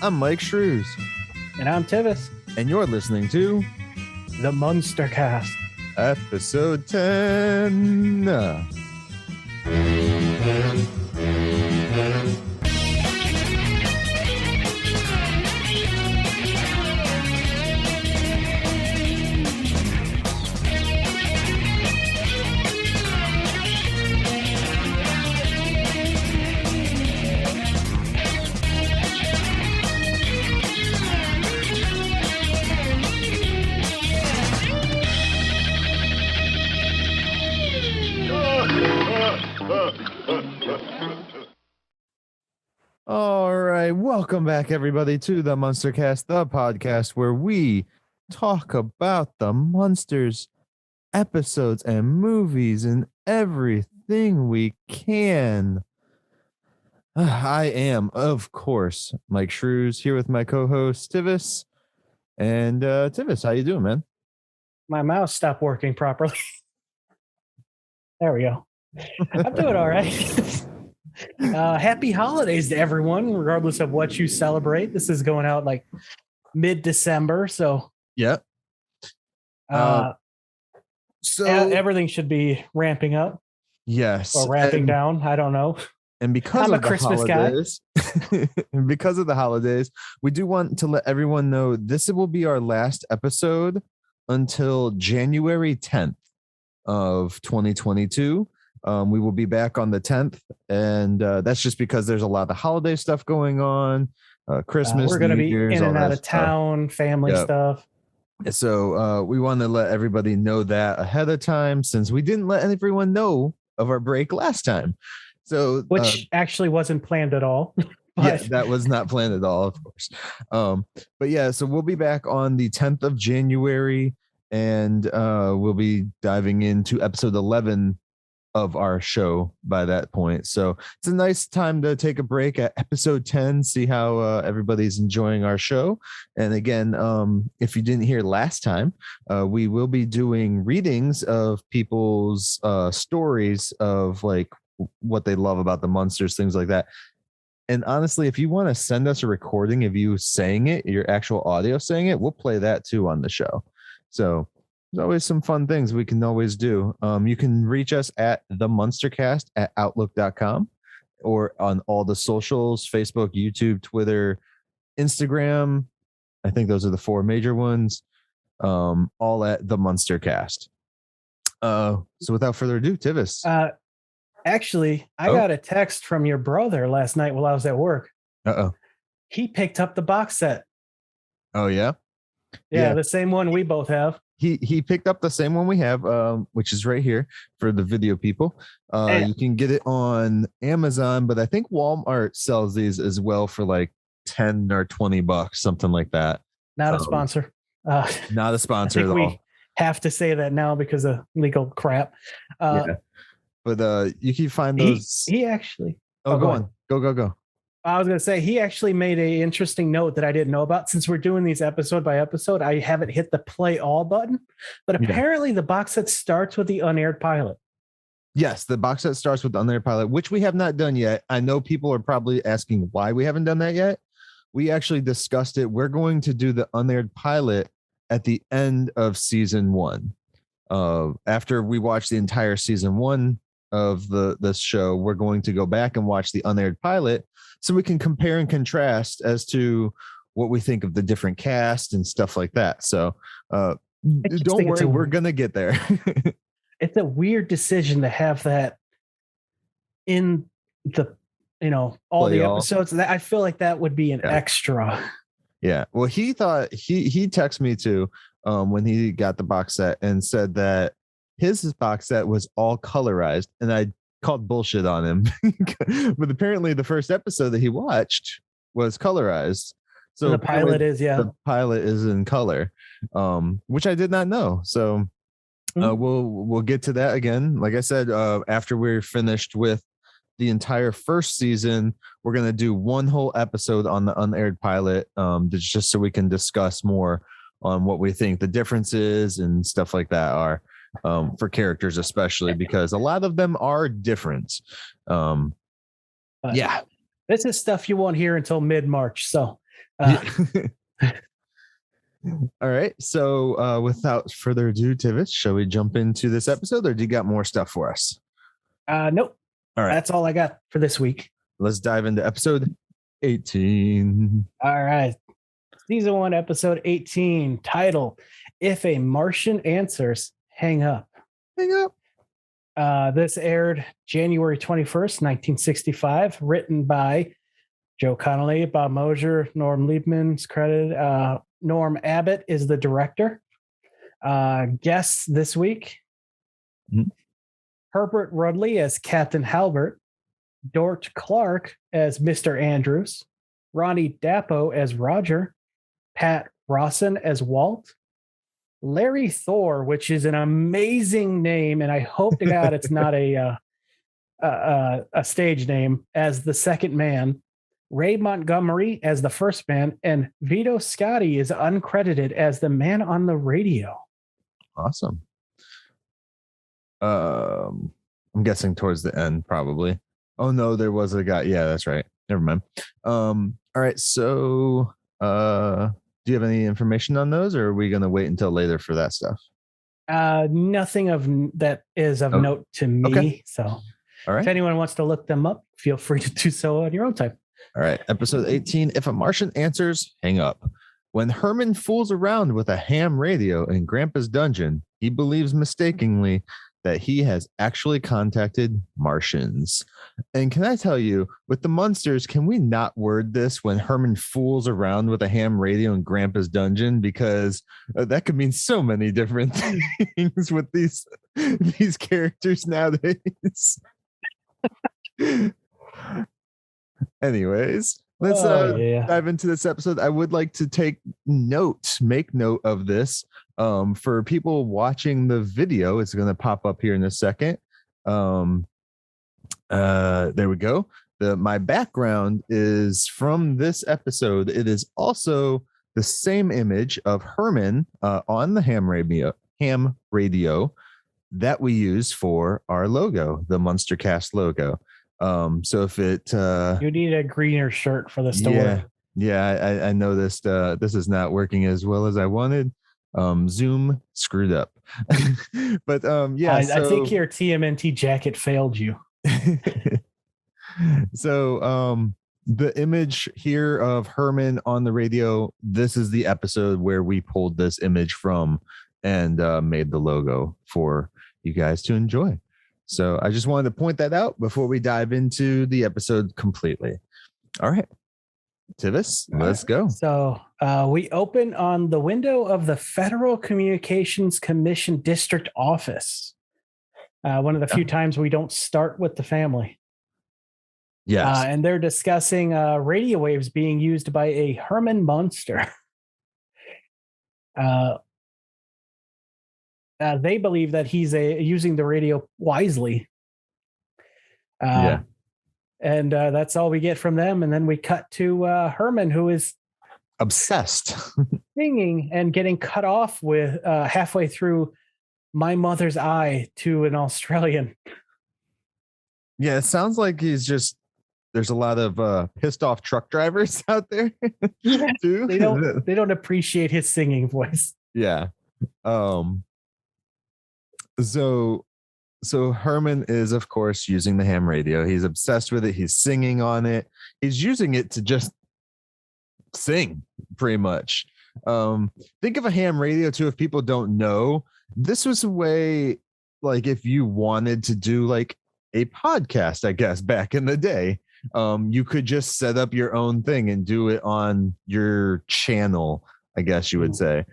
I'm Myke Shrews. And I'm Tivis. And you're listening to The Munster Cast. Episode 10. All right, welcome back, everybody, to the Munster Cast, the podcast where we talk about the Munsters episodes and movies and everything we can. I am, of course, Myke Shrews, here with my co-host Tivis. And Tivis, how you doing, man? My mouse stopped working properly. There we go. I'm doing all right. Happy holidays to everyone, regardless of what you celebrate. This is going out like mid-December, so yeah. So everything should be ramping up. Yes, or ramping down. I don't know. And because I'm of a Christmas holidays, and because of the holidays, we do want to let everyone know this will be our last episode until January 10th of 2022. We will be back on the 10th, and that's just because there's a lot of holiday stuff going on. Christmas, we're going to be Year's, in and out of town, family stuff. So we want to let everybody know that ahead of time, since we didn't let everyone know of our break last time. So which actually wasn't planned at all. Yeah, that was not planned at all, of course. But yeah, so we'll be back on the 10th of January, and we'll be diving into episode 11 of our show by that point. So it's a nice time to take a break at episode 10, see how everybody's enjoying our show. And again, if you didn't hear last time, we will be doing readings of people's stories of like what they love about the Munsters, things like that. And honestly, if you want to send us a recording of you saying it, your actual audio saying it, we'll play that too on the show. So there's always some fun things we can always do. You can reach us at TheMunsterCast at Outlook.com or on all the socials, Facebook, YouTube, Twitter, Instagram. I think those are the four major ones. All at TheMunsterCast. So without further ado, Tivis. Actually, I got a text from your brother last night while I was at work. He picked up the box set. Oh, yeah? Yeah, the same one we both have. He picked up the same one we have, which is right here for the video people. You can get it on Amazon, but I think Walmart sells these as well for like 10 or 20 bucks, something like that. Not a sponsor. Not a sponsor at all. We have to say that now because of legal crap. Yeah. But you can find those. He actually. Go on. Go. I was going to say, he actually made an interesting note that I didn't know about. Since we're doing these episode by episode, I haven't hit the play all button. But apparently the box set starts with the unaired pilot. Yes, the box set starts with the unaired pilot, which we have not done yet. I know people are probably asking why we haven't done that yet. We actually discussed it. We're going to do the unaired pilot at the end of season 1. After we watch the entire season 1 of this show, we're going to go back and watch the unaired pilot so we can compare and contrast as to what we think of the different cast and stuff like that. So don't worry, we're gonna get there. It's a weird decision to have that in the all the episodes. I feel like that would be an extra. Yeah, well, he thought he texted me too when he got the box set and said that his box set was all colorized, and I called bullshit on him. But apparently the first episode that he watched was colorized. So the pilot is in color, which I did not know. So we'll get to that again. Like I said, after we're finished with the entire first season, we're going to do one whole episode on the unaired pilot, just so we can discuss more on what we think the differences and stuff like that are. For characters, especially because a lot of them are different. This is stuff you won't hear until mid-March. So All right. So without further ado, Tivis, shall we jump into this episode, or do you got more stuff for us? Nope. All right. That's all I got for this week. Let's dive into episode 18. All right. Season 1, episode 18, title, If a Martian Answers, Hang Up. Hang up. This aired January 21st, 1965, written by Joe Connolly, Bob Mosier, Norm Liebman's credited. Norm Abbott is the director. Guests this week, Herbert Rudley as Captain Halbert, Dort Clark as Mr. Andrews, Ronnie Dapo as Roger, Pat Rawson as Walt, Larry Thor, which is an amazing name, and I hope to God it's not a stage name, as the second man, Ray Montgomery as the first man, and Vito Scotti is uncredited as the man on the radio. Awesome. I'm guessing towards the end, probably. Oh no, there was a guy. Yeah, that's right. Never mind. All right. So, do you have any information on those, or are we going to wait until later for that stuff? Nothing of that is of note to me. Okay. So, all right. If anyone wants to look them up, feel free to do so on your own time. All right. Episode 18. If a Martian answers, hang up. When Herman fools around with a ham radio in Grandpa's dungeon, he believes mistakenly that he has actually contacted Martians. And can I tell you, with the Munsters, can we not word this when Herman fools around with a ham radio in Grandpa's dungeon? Because that could mean so many different things with these characters nowadays. Anyways, let's dive into this episode. I would like to make note of this. For people watching the video, it's going to pop up here in a second. There we go. My background is from this episode. It is also the same image of Herman on the ham radio that we use for our logo, the MUNSTERCAST logo. So if it you need a greener shirt for the store. I noticed this is not working as well as I wanted. Zoom screwed up. But I think your TMNT jacket failed you. So the image here of Herman on the radio, this is the episode where we pulled this image from and made the logo for you guys to enjoy. So I just wanted to point that out before we dive into the episode completely. All right. Tivis, let's go. So we open on the window of the Federal Communications Commission District Office. One of the few times we don't start with the family. Yes. And they're discussing radio waves being used by a Herman Munster. They believe that he's using the radio wisely. And that's all we get from them. And then we cut to Herman, who is obsessed singing and getting cut off with halfway through My Mother's Eye to an Australian. Yeah, it sounds like there's a lot of pissed off truck drivers out there too. They don't appreciate his singing voice. Yeah. So Herman is, of course, using the ham radio. He's obsessed with it. He's singing on it. He's using it to just sing, pretty much. Think of a ham radio, too, if people don't know. This was a way, like, if you wanted to do, like, a podcast, I guess, back in the day, you could just set up your own thing and do it on your channel, I guess you would say.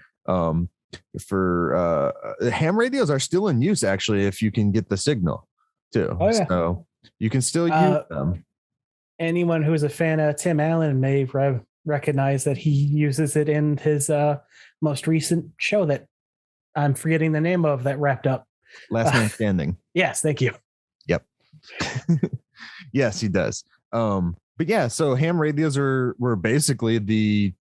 For ham radios are still in use, actually, if you can get the signal too. So you can still use them. Anyone who's a fan of Tim Allen may recognize that he uses it in his most recent show that I'm forgetting the name of, that wrapped up. Last Man Standing. Yes, thank you. Yep. Yes, he does. But yeah, so ham radios were basically the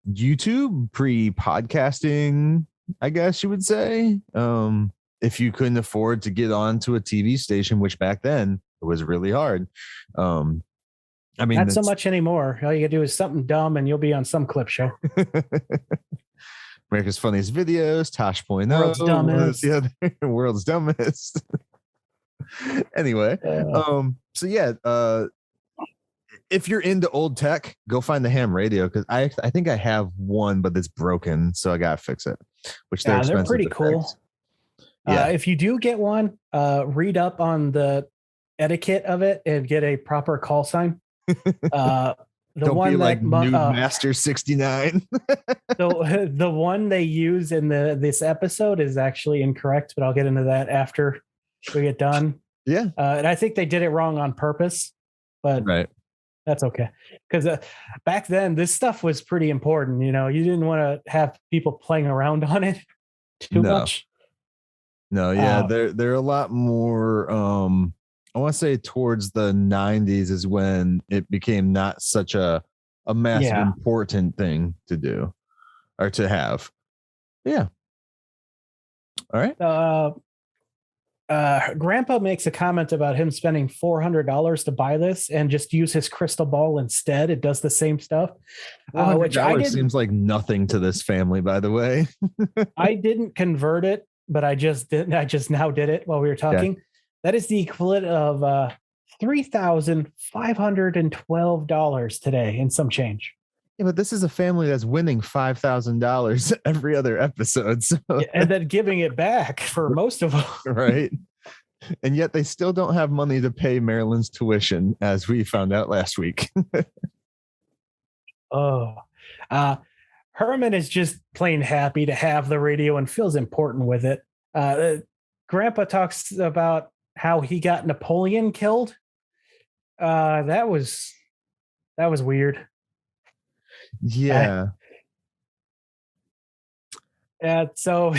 YouTube, pre-podcasting, I guess you would say. If you couldn't afford to get onto a TV station, which back then it was really hard, I mean, not so much anymore. All you gotta do is something dumb and you'll be on some clip show. America's Funniest Videos, Tosh.0, World's Dumbest. the other World's Dumbest. Anyway, so yeah, if you're into old tech, go find the ham radio, because I think I have one, but it's broken, so I gotta fix it. Which they're pretty cool. Yeah. If you do get one, read up on the etiquette of it and get a proper call sign. Don't one be like Nude Master 69. The one they use in this episode is actually incorrect, but I'll get into that after we get done. Yeah. And I think they did it wrong on purpose, but right. That's okay. Because back then, this stuff was pretty important. You know, you didn't want to have people playing around on it too much. No, yeah, they're a lot more. I want to say towards the 90s is when it became not such a massive important thing to do or to have. Yeah. All right. Grandpa makes a comment about him spending $400 to buy this and just use his crystal ball instead. It does the same stuff. Which seems like nothing to this family, by the way. I didn't convert it, but I just did. I just now did it while we were talking. Yeah. That is the equivalent of $3,512 today and some change. Yeah, but this is a family that's winning $5,000 every other episode. So. Yeah, and then giving it back for most of them. Right. And yet they still don't have money to pay Marilyn's tuition, as we found out last week. Herman is just plain happy to have the radio and feels important with it. Grandpa talks about how he got Napoleon killed. That was weird. Yeah. So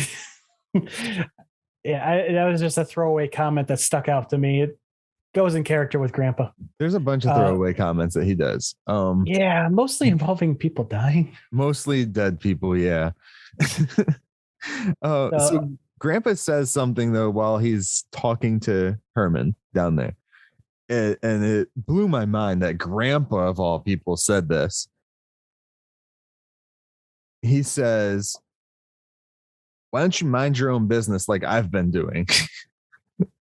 that was just a throwaway comment that stuck out to me. It goes in character with Grandpa. There's a bunch of throwaway comments that he does. Mostly involving people dying. Mostly dead people, yeah. So Grandpa says something though while he's talking to Herman down there. And it blew my mind that Grandpa of all people said this. He says, "Why don't you mind your own business like I've been doing?"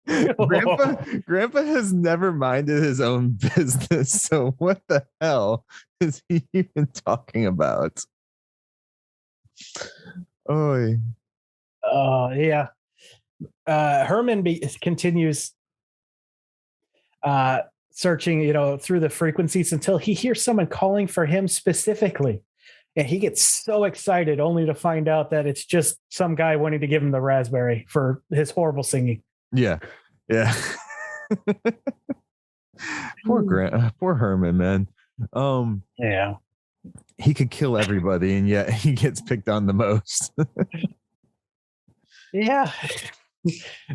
Grandpa has never minded his own business. So what the hell is he even talking about? Oh, yeah. Herman continues searching, through the frequencies until he hears someone calling for him specifically. And he gets so excited only to find out that it's just some guy wanting to give him the raspberry for his horrible singing. Yeah. Yeah. Poor Herman, man. Yeah. He could kill everybody and yet he gets picked on the most. Yeah.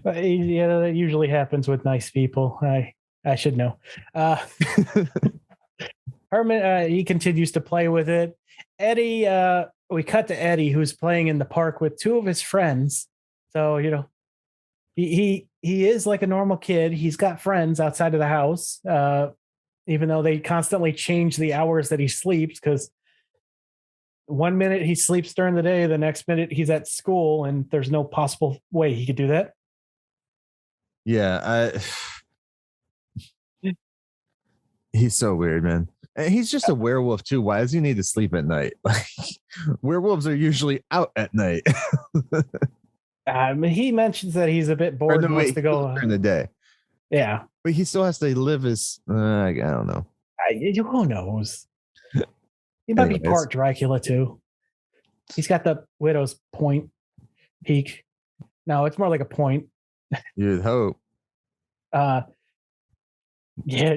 That usually happens with nice people. I should know. Herman, he continues to play with it. Eddie, we cut to Eddie, who's playing in the park with two of his friends. So, he is like a normal kid. He's got friends outside of the house, even though they constantly change the hours that he sleeps, because 1 minute he sleeps during the day, the next minute he's at school, and there's no possible way he could do that. Yeah, he's so weird, man. And he's just a werewolf too. Why does he need to sleep at night? Like, werewolves are usually out at night. He mentions that he's a bit bored and wants to go during the day. Yeah, but he still has to live his. I don't know. Who knows? He might be part Dracula too. He's got the widow's point peak. No, it's more like a point. You'd hope. Yeah,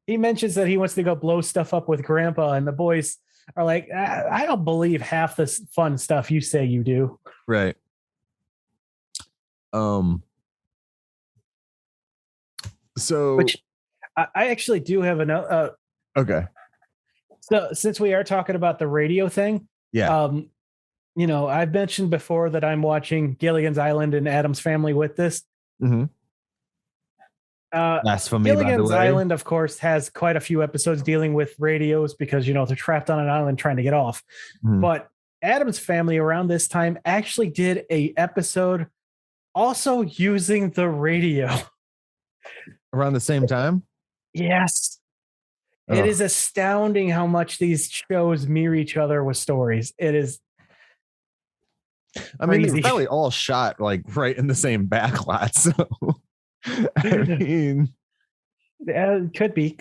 he mentions that he wants to go blow stuff up with Grandpa, and the boys are like, I don't believe half this fun stuff you say you do. Right. So which I actually do have another. Okay. So since we are talking about the radio thing, yeah. I've mentioned before that I'm watching Gilligan's Island and Addams Family with this. Mm-hmm. Blasphemy, by the Gilligan's way. Island, of course, has quite a few episodes dealing with radios because, they're trapped on an island trying to get off. But Addams Family around this time actually did a episode also using the radio. Around the same time? Yes. It is astounding how much these shows mirror each other with stories. It is. I mean, they're probably all shot like right in the same backlot. So, I mean, could be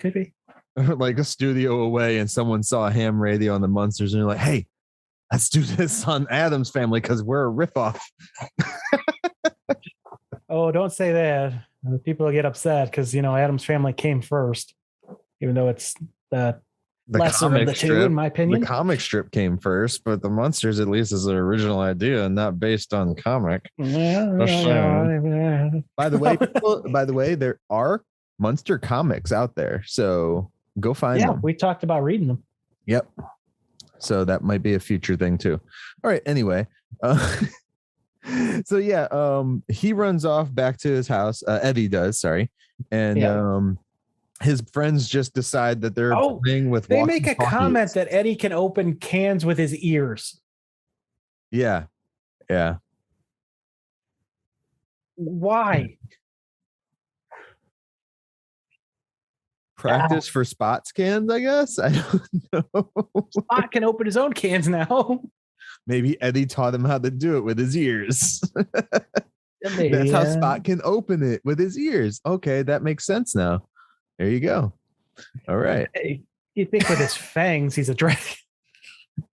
like a studio away, and someone saw a ham radio on the Munsters, and you're like, "Hey, let's do this on Addams Family because we're a ripoff." Oh, don't say that. People will get upset because Addams Family came first, even though it's the lesser of the two, in my opinion. The comic strip came first, but the Munsters at least is an original idea and not based on comic. By the way, there are Munster comics out there, so go find them. Yeah, we talked about reading them. Yep. So that might be a future thing too. All right. Anyway, so yeah, he runs off back to his house. Eddie does, sorry, and his friends just decide that they're playing with. They make a comment that Eddie can open cans with his ears. Yeah. Why? Practice for Spot's cans, I guess. I don't know. Spot can open his own cans now. Maybe Eddie taught him how to do it with his ears. Maybe, that's how Spot can open it, with his ears. Okay, that makes sense now. There you go. All right. You think with his fangs, he's a dragon.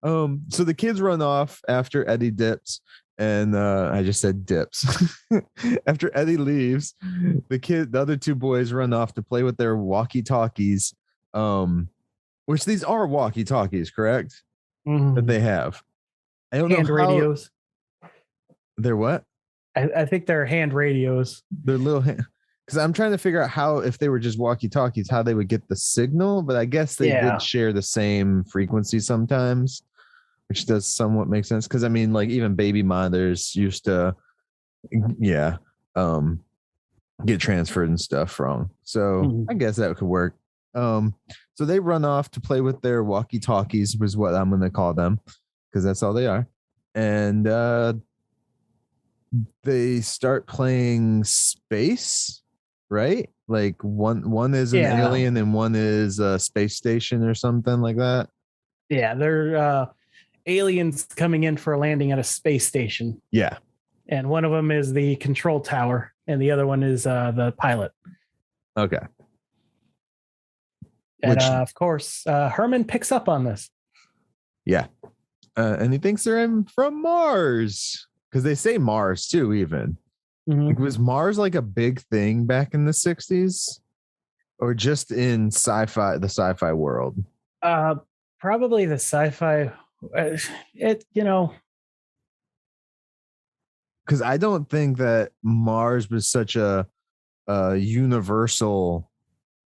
So the kids run off after Eddie dips, and I just said dips. After Eddie leaves, the other two boys run off to play with their walkie-talkies, which these are walkie-talkies, correct? That they have. I don't hand know radios. They're what? I think they're hand radios. They're little hand. Because I'm trying to figure out how, if they were just walkie-talkies, how they would get the signal. But I guess they did share the same frequency sometimes, which does somewhat make sense. Because I mean, like even baby monitors used to, get transferred and stuff wrong. So I guess that could work. So they run off to play with their walkie-talkies, was what I'm going to call them, because that's all they are. And they start playing space, right? Like one is an alien and one is a space station or something like that. Yeah, they're aliens coming in for a landing at a space station. Yeah. And one of them is the control tower and the other one is the pilot. Okay. And of course, Herman picks up on this. Yeah. And he thinks they're from Mars, because they say Mars too, even. Like, was Mars like a big thing back in the 60s, or just in the sci-fi world? Probably the sci-fi. Because I don't think that Mars was such a universally,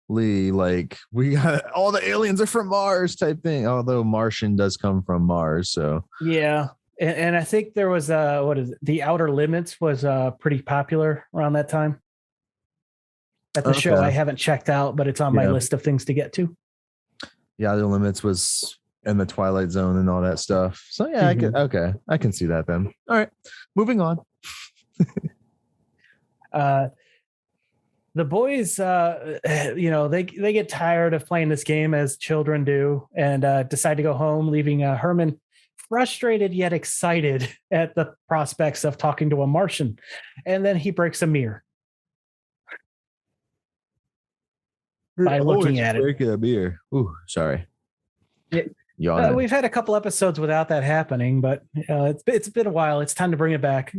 like, we got all the aliens are from Mars type thing. Although Martian does come from Mars, so yeah. And I think there was The Outer Limits was pretty popular around that time. That's a show I haven't checked out, but it's on my list of things to get to. Yeah, Outer Limits was in the Twilight Zone and all that stuff. So yeah, I can see that then. All right, moving on. The boys, they get tired of playing this game, as children do, and decide to go home, leaving Herman frustrated yet excited at the prospects of talking to a Martian. And then he breaks a mirror by looking at it. Breaking a mirror. Ooh, sorry. We've had a couple episodes without that happening, but it's been a while. It's time to bring it back.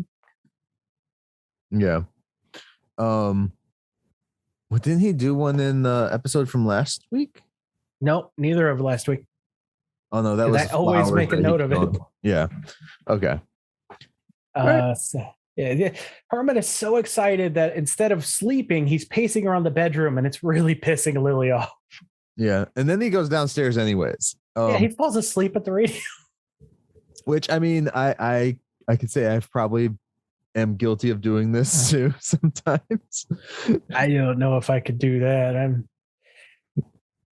Yeah. Well, didn't he do one in the episode from last week? Nope, neither of last week. Oh no, that was. I always make a note of it. Yeah. Okay. Herman is so excited that instead of sleeping, he's pacing around the bedroom, and it's really pissing Lily off. Yeah, and then he goes downstairs anyways. He falls asleep at the radio. Which, I mean, I could say I've probably am guilty of doing this too sometimes. I don't know if I could do that. I'm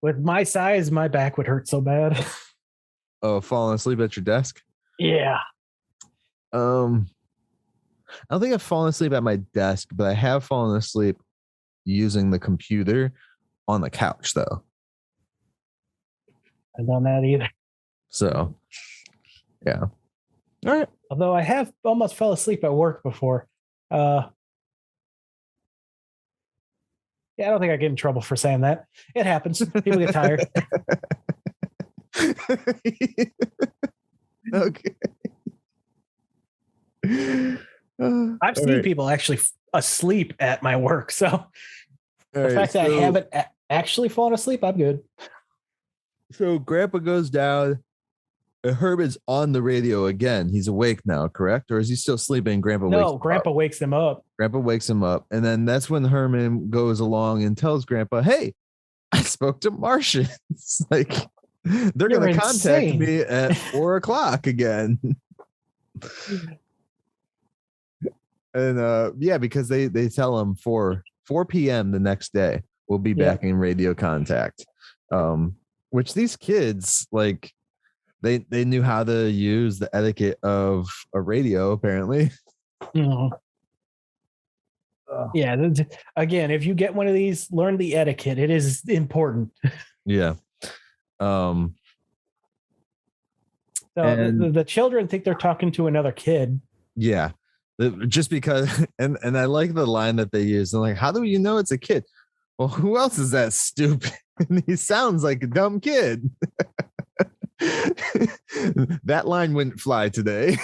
with my size, my back would hurt so bad. Oh, falling asleep at your desk? Yeah. I don't think I've fallen asleep at my desk, but I have fallen asleep using the computer on the couch though. I've done that either. So, yeah. All right. Although I have almost fell asleep at work before. Yeah, I don't think I get in trouble for saying that. It happens. People get tired. Okay. I've seen people actually asleep at my work. So the fact that I haven't actually fallen asleep, I'm good. So Grandpa goes down. Herb is on the radio again. He's awake now, correct? Or is he still sleeping? Grandpa wakes him up. Grandpa wakes him up. And then that's when Herman goes along and tells Grandpa, hey, I spoke to Martians. Like, they're going to contact me at 4:00 again. And yeah, because they tell him 4 p.m. the next day, we'll be back in radio contact. Which these kids, like, they knew how to use the etiquette of a radio, apparently. Mm-hmm. Yeah. Again, if you get one of these, learn the etiquette. It is important. Yeah. So the children think they're talking to another kid. Yeah. Just because, and I like the line that they use. They're like, how do you know it's a kid? Well, who else is that stupid? And he sounds like a dumb kid. That line wouldn't fly today.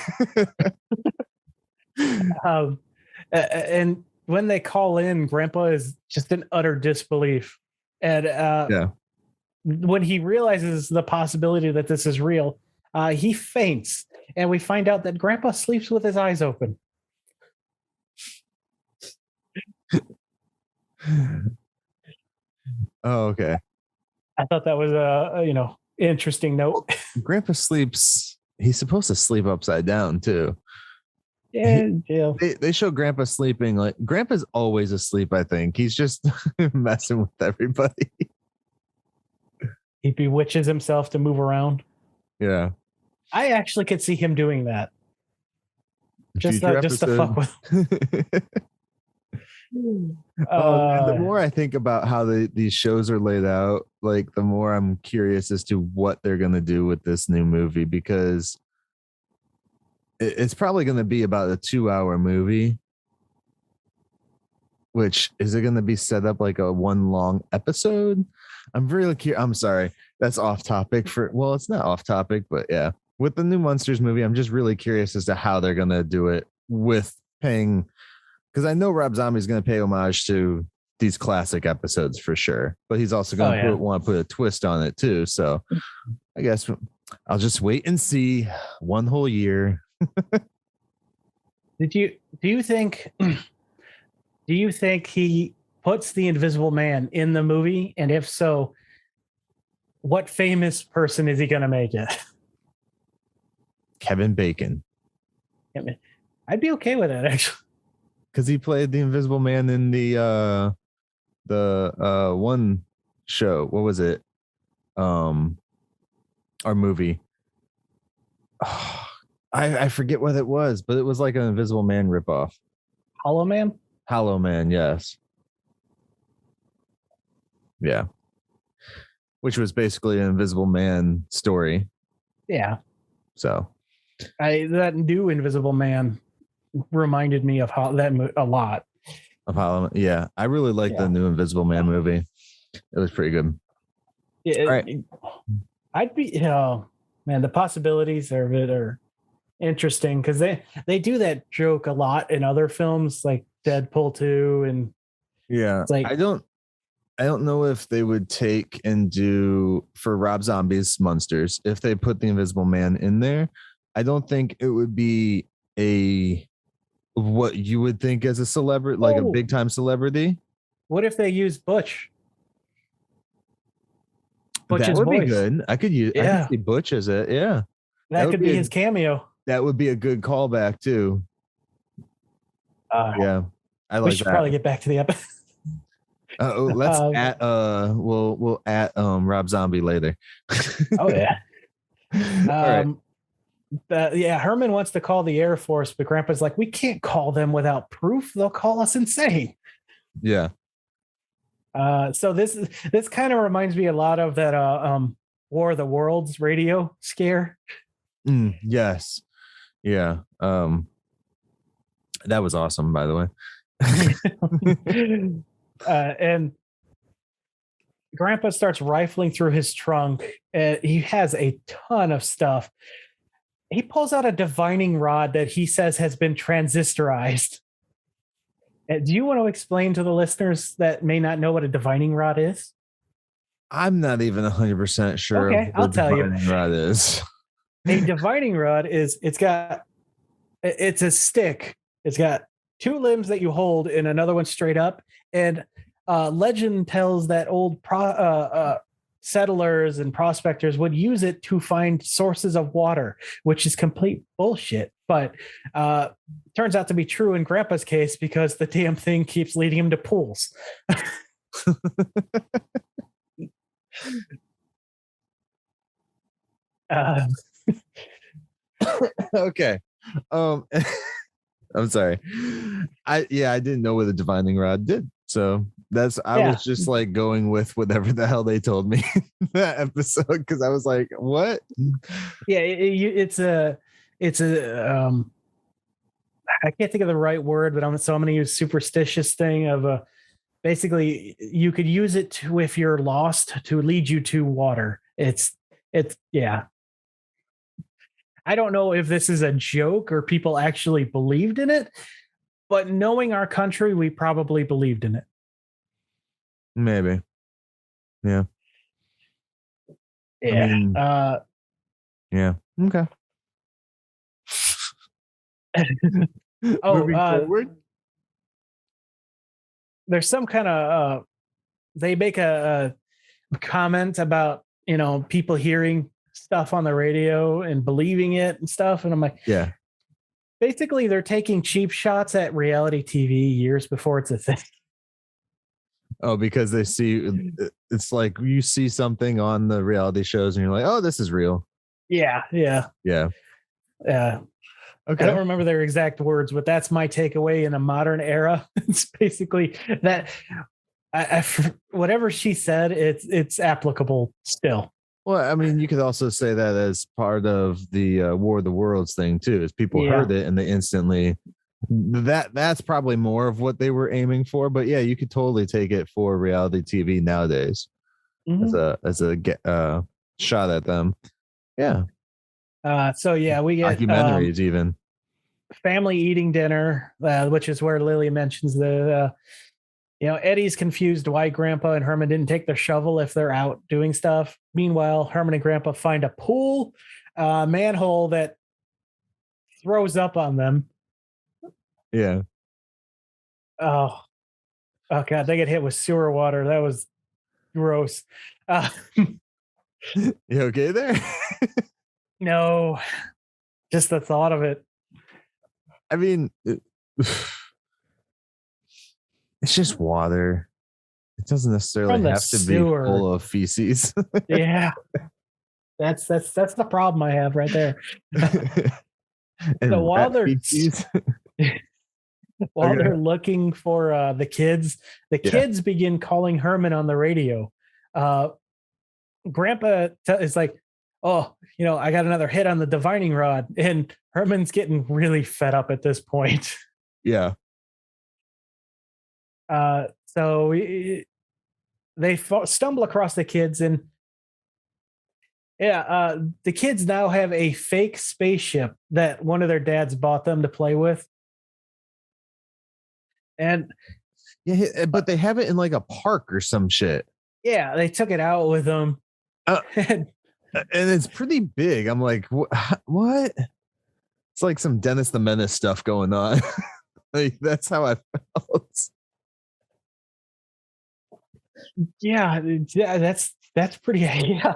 And when they call in, Grandpa is just in utter disbelief. And when he realizes the possibility that this is real, he faints. And we find out that Grandpa sleeps with his eyes open. Oh, okay. I thought that was a interesting note. Grandpa sleeps. He's supposed to sleep upside down too. Yeah. They show Grandpa sleeping like Grandpa's always asleep. I think he's just messing with everybody. He bewitches himself to move around. Yeah, I actually could see him doing that. Just to fuck with. The more I think about how these shows are laid out, like the more I'm curious as to what they're going to do with this new movie, because it's probably going to be about a 2-hour movie. Which is it going to be set up like a one long episode? I'm really curious. I'm sorry, that's off topic well, it's not off topic, but yeah, with the new Munsters movie, I'm just really curious as to how they're going to do it with paying. Because I know Rob Zombie's going to pay homage to these classic episodes for sure, but he's also going to want to put a twist on it too. So I guess I'll just wait and see one whole year. Do you think he puts the Invisible Man in the movie? And if so, what famous person is he going to make it? Kevin Bacon. I'd be okay with that, actually. Because he played the Invisible Man in the one show. What was it? Our movie. Oh, I forget what it was, but it was like an Invisible Man ripoff. Hollow Man? Hollow Man, yes. Yeah. Which was basically an Invisible Man story. Yeah. So that new Invisible Man reminded me of that a lot. Of Hollow, yeah. I really like the new Invisible Man movie. It was pretty good. Yeah, right. I'd be, man, the possibilities of it are interesting because they do that joke a lot in other films like Deadpool 2 and it's like I don't know if they would take and do for Rob Zombie's Munsters if they put the Invisible Man in there. I don't think it would be what you would think as a celebrity, like a big time celebrity. What if they use Butch? That would be good. I could see Butch as it. Yeah. That could be his cameo. That would be a good callback too. Yeah, I We like should that. probably get back to the episode. Let's at we'll at Rob Zombie later. Oh yeah. All right. Yeah, Herman wants to call the Air Force, but Grandpa's like, we can't call them without proof. They'll call us insane. Yeah. So this kind of reminds me a lot of that War of the Worlds radio scare. Yes. Yeah. That was awesome, by the way. And Grandpa starts rifling through his trunk. He has a ton of stuff. He pulls out a divining rod that he says has been transistorized. Do you want to explain to the listeners that may not know what a divining rod is? I'm not even 100% sure. Okay, I'll tell you. Rod is. A divining rod is it's a stick. It's got two limbs that you hold and another one straight up. And legend tells that old settlers and prospectors would use it to find sources of water, which is complete bullshit. But turns out to be true in Grandpa's case because the damn thing keeps leading him to pools. Okay. I'm sorry. I didn't know what the divining rod did. So I was just like going with whatever the hell they told me that episode because I was like, what? Yeah, it's a I can't think of the right word, but I'm going to use superstitious thing of basically you could use it to, if you're lost, to lead you to water. It's yeah. I don't know if this is a joke or people actually believed in it, but knowing our country, we probably believed in it. Maybe. Yeah. Yeah. I mean, yeah. Okay. Moving forward, there's some kind of they make a comment about people hearing stuff on the radio and believing it and stuff, and I'm like, yeah, basically they're taking cheap shots at reality TV years before it's a thing. Oh, because they see it's like you see something on the reality shows and you're like, oh, this is real. Yeah. Okay. I don't remember their exact words, but that's my takeaway in a modern era. It's basically that whatever she said, it's applicable still. Well, I mean, you could also say that as part of the War of the Worlds thing too, is people heard it and they instantly that's probably more of what they were aiming for. But yeah, you could totally take it for reality TV nowadays as a shot at them. Yeah. So yeah, we get documentaries even. Family eating dinner, which is where Lily mentions the Eddie's confused why Grandpa and Herman didn't take their shovel if they're out doing stuff. Meanwhile, Herman and Grandpa find a pool manhole that throws up on them. Yeah. Oh God, they get hit with sewer water. That was gross. You okay there? No, just the thought of it. I mean, it's just water. It doesn't necessarily have to be full of feces. Yeah, that's the problem I have right there. So while they're they're looking for the kids begin calling Herman on the radio. Grandpa is like, oh, I got another hit on the divining rod, and Herman's getting really fed up at this point. Yeah. So they stumble across the kids, and the kids now have a fake spaceship that one of their dads bought them to play with. And but they have it in like a park or some shit. Yeah, they took it out with them. And it's pretty big. I'm like, what? It's like some Dennis the Menace stuff going on. Like, that's how I felt. Yeah, that's pretty. Yeah,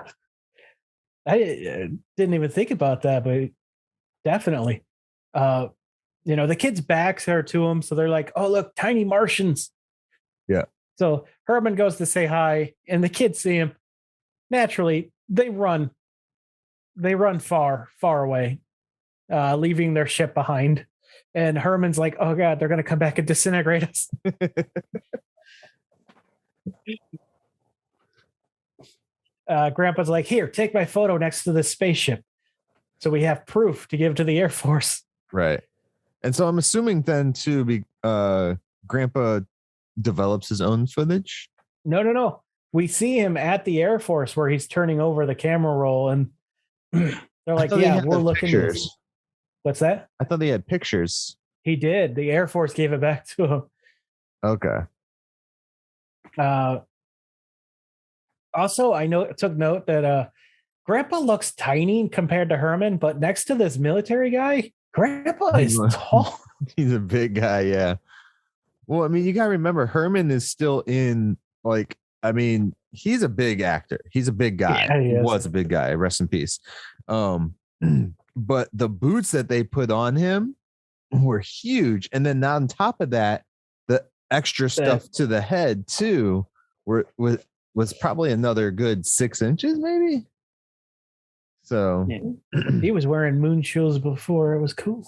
I didn't even think about that, but definitely. the kids' backs are to him. So they're like, oh, look, tiny Martians. Yeah. So Herman goes to say hi, and the kids see him. Naturally, they run. They run far, far away, leaving their ship behind. And Herman's like, oh, God, they're going to come back and disintegrate us. Grandpa's like, here, take my photo next to the spaceship. So we have proof to give to the Air Force. Right. And so I'm assuming then, too, Grandpa develops his own footage. No. We see him at the Air Force where he's turning over the camera roll, and they're like, yeah, we're looking at pictures. What's that? I thought they had pictures. He did. The Air Force gave it back to him. Okay. Also, I took note that Grandpa looks tiny compared to Herman, but next to this military guy, Grandpa is tall. He's a big guy, yeah. Well, I mean, you got to remember, Herman is still in, he's a big actor. He's a big guy. Yeah, he was a big guy. Rest in peace. But the boots that they put on him were huge. And then on top of that, the extra stuff to the head, too, was probably another good 6 inches, maybe. So he was wearing moon shoes before it was cool.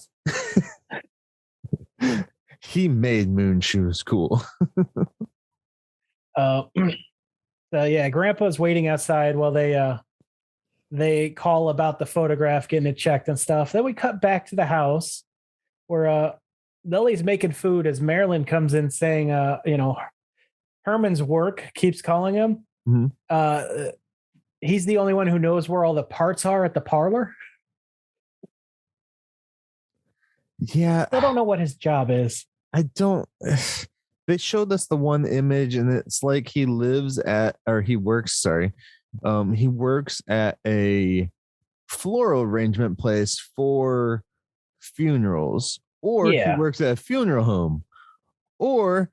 He made moon shoes cool. So yeah, Grandpa's waiting outside while they call about the photograph, getting it checked and stuff. Then we cut back to the house where Lily's making food as Marilyn comes in saying, Herman's work keeps calling him. Mm-hmm. He's the only one who knows where all the parts are at the parlor. Yeah. I don't know what his job is. I don't. They showed us the one image, and it's like he works at a floral arrangement place for funerals, or he works at a funeral home, or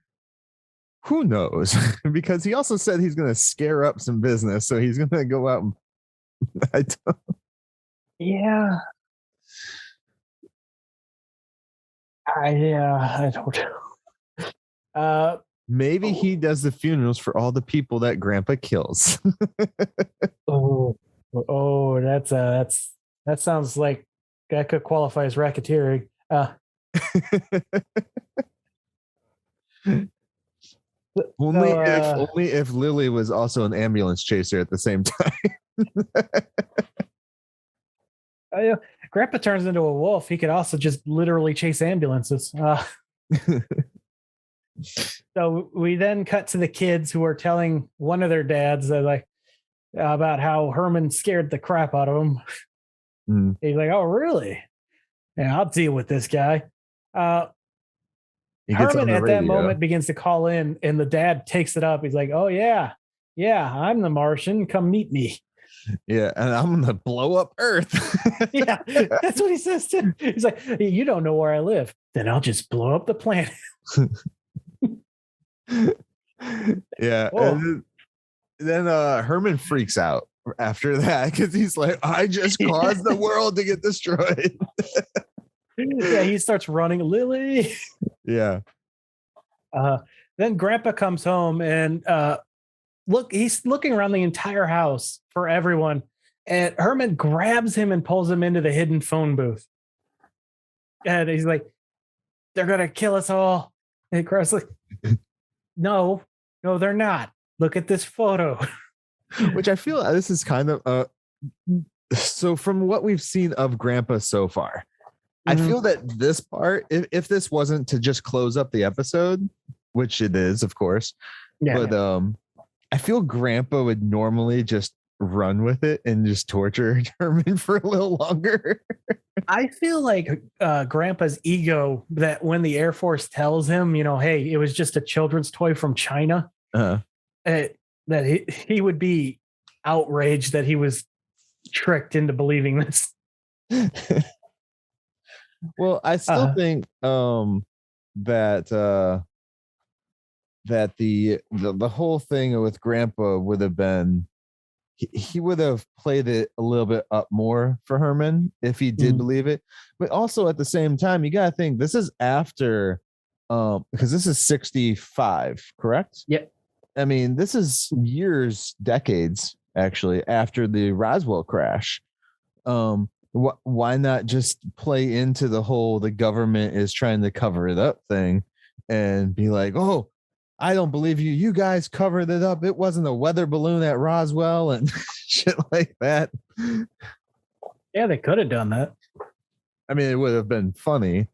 who knows? Because he also said he's going to scare up some business, so he's going to go out and I don't. Yeah. I don't know. Maybe he does the funerals for all the people that Grandpa kills. Oh, that sounds like that could qualify as racketeering. Only if Lily was also an ambulance chaser at the same time. Grandpa turns into a wolf. He could also just literally chase ambulances. So we then cut to the kids who are telling one of their dads about how Herman scared the crap out of them. Mm. He's like, "Oh, really? Yeah, I'll deal with this guy." Herman at that moment begins to call in, and the dad takes it up. He's like, "Oh yeah, I'm the Martian. Come meet me." Yeah, and I'm gonna blow up Earth. Yeah, that's what he says to him. He's like, "You don't know where I live. Then I'll just blow up the planet." Yeah. And then Herman freaks out after that because he's like, I just caused the world to get destroyed. Yeah, he starts running. Lily. Yeah. Then Grandpa comes home and he's looking around the entire house for everyone. And Herman grabs him and pulls him into the hidden phone booth. And he's like, "They're going to kill us all." And Grandpa's like, No, they're not. Look at this photo. Which I feel this is kind of so from what we've seen of Grandpa so far, I feel that this part, if this wasn't to just close up the episode, which it is, of course, but I feel Grandpa would normally just run with it and just torture Herman for a little longer. I feel like Grandpa's ego, that when the Air Force tells him, hey, it was just a children's toy from China, that he would be outraged that he was tricked into believing this. Well, I still think that the whole thing with Grandpa would have been, he would have played it a little bit up more for Herman if he did believe it. But also at the same time, you gotta think this is after because this is 65, correct? Yep. I mean, this is years, decades actually after the Roswell crash. Why not just play into the government is trying to cover it up thing and be like, oh, I don't believe you. You guys covered it up. It wasn't a weather balloon at Roswell and shit like that. Yeah, they could have done that. I mean, it would have been funny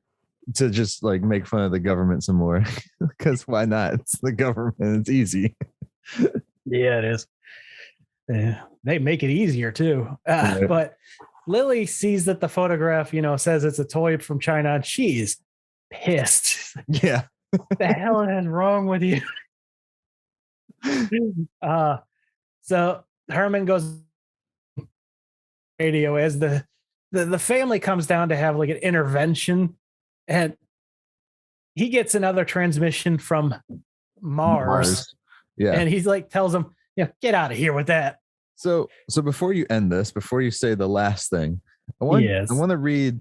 to just like make fun of the government some more because why not? It's the government. It's easy. Yeah, it is. Yeah, they make it easier too. Right. But Lily sees that the photograph, says it's a toy from China, and she's pissed. Yeah. What the hell is wrong with you? So Herman goes radio as the family comes down to have like an intervention, and he gets another transmission from Mars. Yeah. And he's like, tells him, get out of here with that. So before you end this, before you say the last thing, I want to read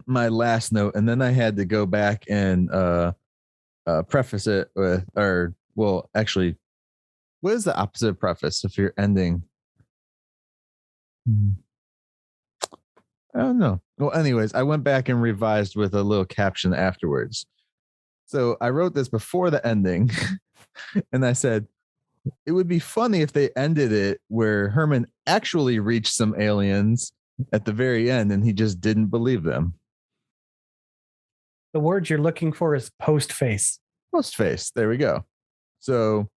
my last note, and then I had to go back and preface it with, actually, what is the opposite of preface if you're ending? I don't know. Well, anyways, I went back and revised with a little caption afterwards. So I wrote this before the ending, and I said, it would be funny if they ended it where Herman actually reached some aliens at the very end and he just didn't believe them. The word you're looking for is post-face. Post-face. There we go. So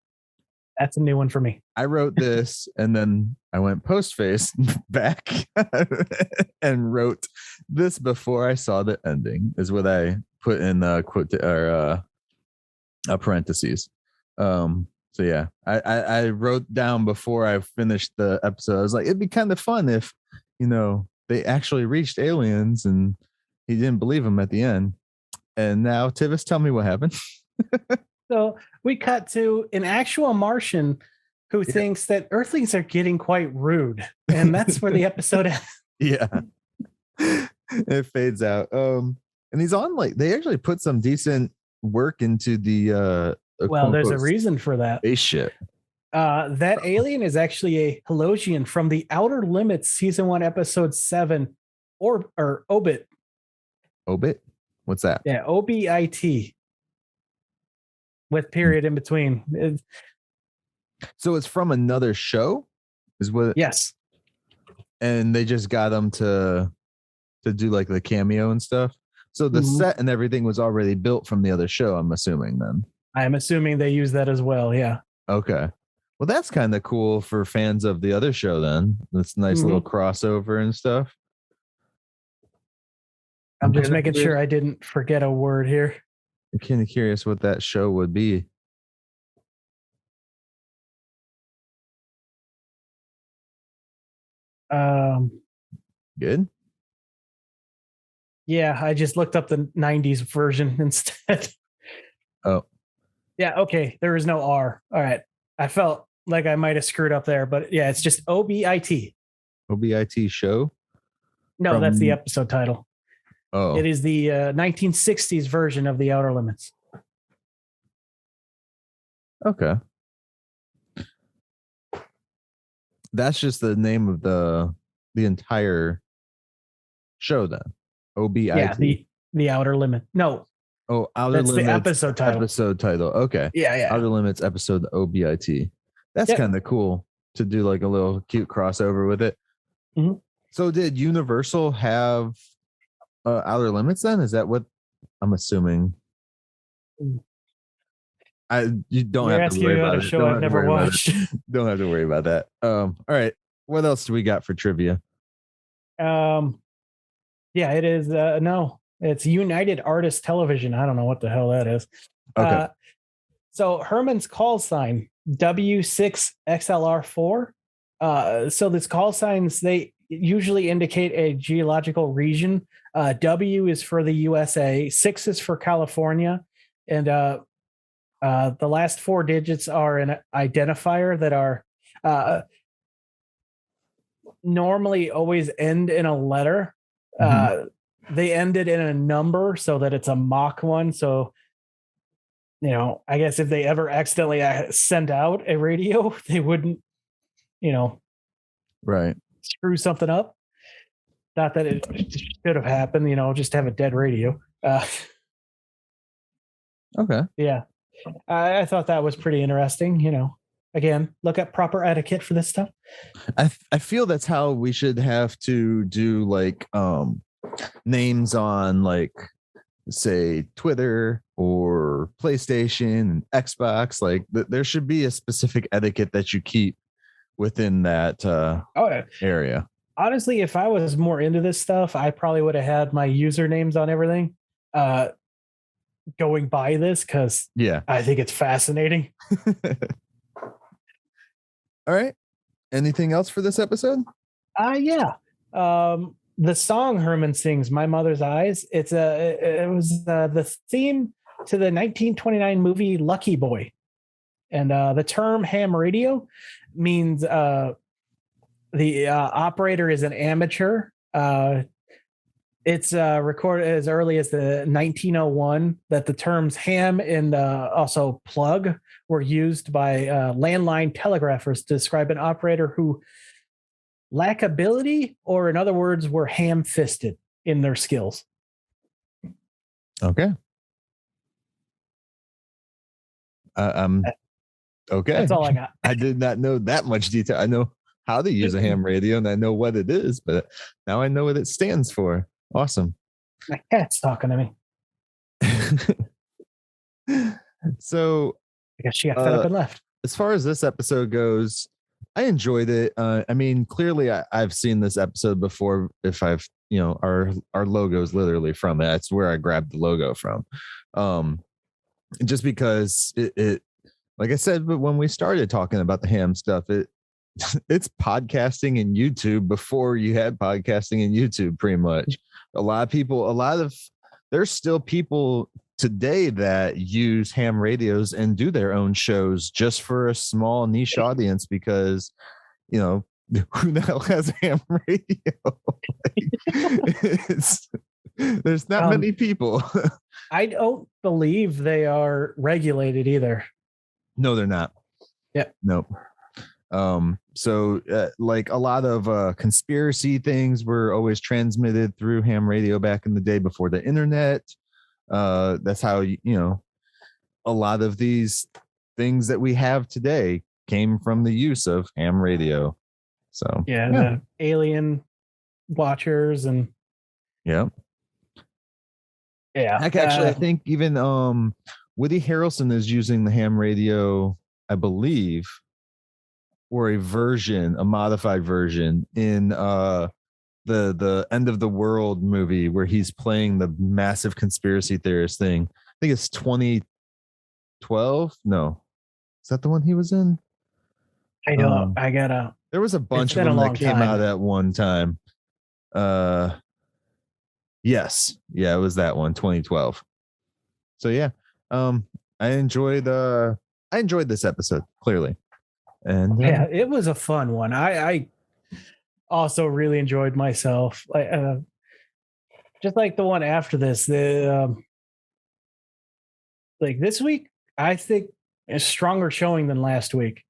that's a new one for me. I wrote this and then I went post-face back and wrote this before I saw the ending is what I put in parentheses. So yeah, I wrote down before I finished the episode. I was like, it'd be kind of fun if, they actually reached aliens and he didn't believe them at the end. And now, Tivis, tell me what happened. So we cut to an actual Martian who thinks that Earthlings are getting quite rude, and that's where the episode ends. Yeah, it fades out. And he's on they actually put some decent work into the. Well, there's a reason for that. Spaceship. That alien is actually a Helosian from the Outer Limits season 1, episode 7, or Obit. Obit? What's that? Yeah, OBIT. With period in between. So it's from another show? Is what? Yes. And they just got them to do like the cameo and stuff. So the set and everything was already built from the other show, I'm assuming then. I'm assuming they use that as well, yeah. Okay. Well, that's kind of cool for fans of the other show then. That's a nice little crossover and stuff. I'm just making sure I didn't forget a word here. I'm kind of curious what that show would be. Good. Yeah, I just looked up the 90s version instead. Oh. Yeah, okay. There is no R. All right. I felt like I might have screwed up there, but yeah, it's just OBIT. OBIT show? No, that's the episode title. Oh. It is the 1960s version of The Outer Limits. Okay. That's just the name of the entire show then. OBIT. Yeah, the Outer Limit. No. Oh, Outer Limits. That's the episode title. Episode title. Okay. Yeah. Outer Limits episode OBIT. That's kind of cool to do like a little cute crossover with it. Mm-hmm. So did Universal have Outer Limits then? Is that what I'm assuming? You don't have to worry about it. Show I've never watched. Don't have to worry about that. All right. What else do we got for trivia? Yeah, it is. No, it's United Artists Television. I don't know what the hell that is. Okay. So Herman's call sign W6XLR4. So these call signs, they usually indicate a geological region. W is for the USA, 6 is for California, and the last 4 digits are an identifier that are normally always end in a letter. They ended in a number so that it's a mock one. So, I guess if they ever accidentally sent out a radio, they wouldn't, right. screw something up. Not that it should have happened, just have a dead radio. Okay. Yeah. I thought that was pretty interesting, Again, look at proper etiquette for this stuff. I feel that's how we should have to do like names on like say Twitter or PlayStation, Xbox. Like there should be a specific etiquette that you keep within that area. Honestly, if I was more into this stuff, I probably would have had my usernames on everything going by this, because I think it's fascinating. All right. Anything else for this episode? Yeah. The song Herman sings, "My Mother's Eyes," it was the theme to the 1929 movie Lucky Boy. And the term ham radio means the operator is an amateur. It's recorded as early as the 1901 that the terms ham and also plug were used by landline telegraphers to describe an operator who lack ability, or in other words, were ham-fisted in their skills. Okay. Okay. That's all I got. I did not know that much detail. I know how to use a ham radio and I know what it is, but now I know what it stands for. Awesome. My cat's talking to me. So I guess she got fed up and left. As far as this episode goes, I enjoyed it. I mean, clearly I've seen this episode before. If I've, our logo is literally from it. That's where I grabbed the logo from. Just because it like I said, but when we started talking about the ham stuff, it's podcasting and YouTube before you had podcasting and YouTube, pretty much. There's still people today that use ham radios and do their own shows just for a small niche audience, because, who the hell has a ham radio? There's not many people. I don't believe they are regulated either. No, they're not. Yeah. Nope. So like a lot of conspiracy things were always transmitted through ham radio back in the day before the internet. That's how, a lot of these things that we have today came from the use of ham radio. So the alien watchers and yeah. Actually, I think even Woody Harrelson is using the ham radio, I believe, or a modified version in the End of the World movie where he's playing the massive conspiracy theorist thing. I think it's 2012. No, is that the one he was in? I know. There was a bunch of them that came out at one time. Yes. Yeah, it was that one, 2012. So yeah. I enjoyed this episode, clearly. And it was a fun one. I also really enjoyed myself. Just like the one after this, like this week, I think a stronger showing than last week.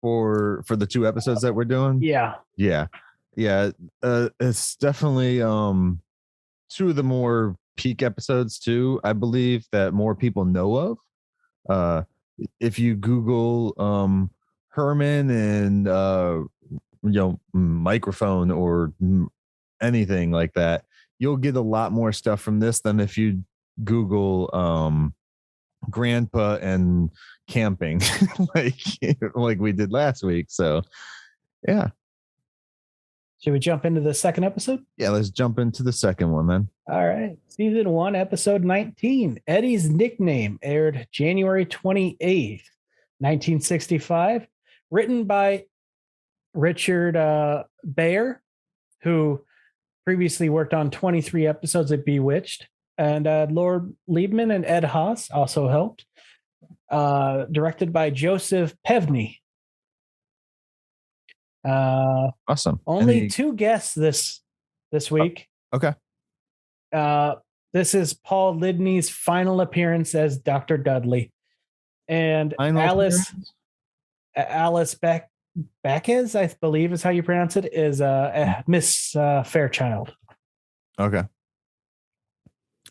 For the two episodes that we're doing. Yeah. It's definitely two of the more peak episodes too, I believe, that more people know of. If you Google Herman and microphone or anything like that, you'll get a lot more stuff from this than if you Google grandpa and camping like we did last week. So yeah. Should we jump into the second episode? Yeah, let's jump into the second one then. All right. Season 1, episode 19. Eddie's Nickname aired January 28th, 1965. Written by Richard Bayer, who previously worked on 23 episodes of Bewitched. And Lord Liebman and Ed Haas also helped. Directed by Joseph Pevney. Awesome. Only two guests this week. Okay. This is Paul Lidney's final appearance as Dr. Dudley, and Alice Beckes, I believe is how you pronounce it, is Miss Fairchild. Okay.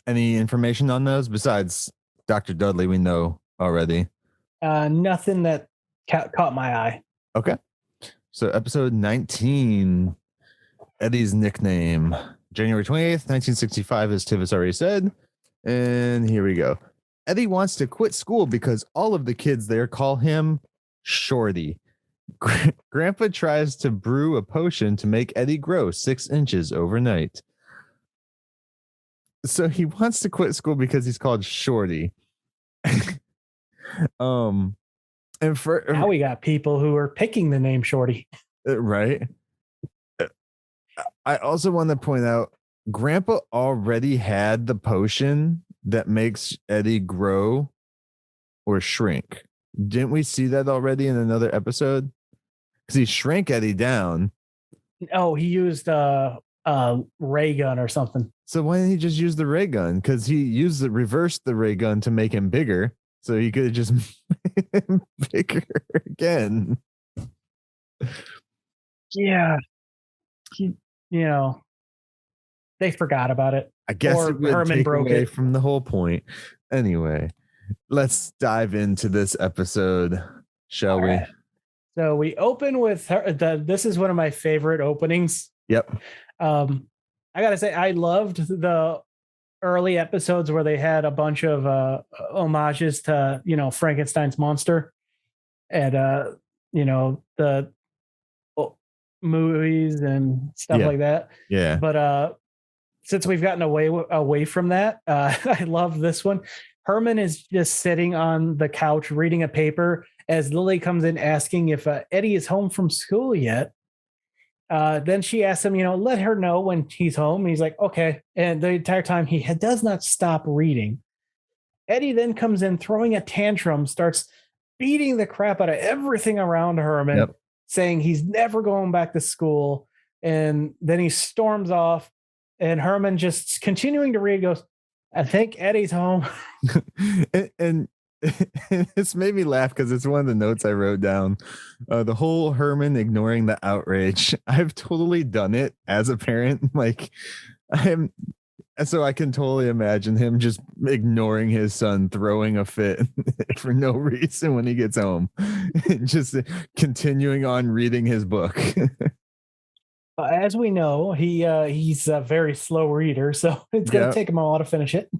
Any information on those besides Dr. Dudley we know already? Nothing that caught my eye. Okay. So episode 19, Eddie's nickname, January 28th, 1965, as Tivis already said. And here we go. Eddie wants to quit school because all of the kids there call him Shorty. Grandpa tries to brew a potion to make Eddie grow 6 inches overnight. So he wants to quit school because he's called Shorty. And now we got people who are picking the name Shorty. Right. I also want to point out, Grandpa already had the potion that makes Eddie grow or shrink. Didn't we see that already in another episode? Because he shrank Eddie down. Oh, he used a ray gun or something. So why didn't he just use the ray gun? Because he reversed the ray gun to make him bigger. So he could have just made him bigger again. Yeah. They forgot about it. I guess or it would Herman take broke away it from the whole point. Anyway, let's dive into this episode, shall we? Right. So we open with this is one of my favorite openings. Yep. I gotta say, I loved the early episodes where they had a bunch of homages to Frankenstein's monster and the movies and stuff like that. Yeah. But since we've gotten away from that, I love this one. Herman is just sitting on the couch reading a paper as Lily comes in asking if Eddie is home from school yet. Then she asks him, let her know when he's home. And he's like, okay. And the entire time he does not stop reading. Eddie then comes in throwing a tantrum, starts beating the crap out of everything around Herman, saying he's never going back to school. And then he storms off, and Herman just continuing to read goes, I think Eddie's home. and it's made me laugh because it's one of the notes I wrote down. The whole Herman ignoring the outrage. I've totally done it as a parent. So I can totally imagine him just ignoring his son throwing a fit for no reason when he gets home, just continuing on reading his book. As we know, he's a very slow reader, so it's going to take him a while to finish it.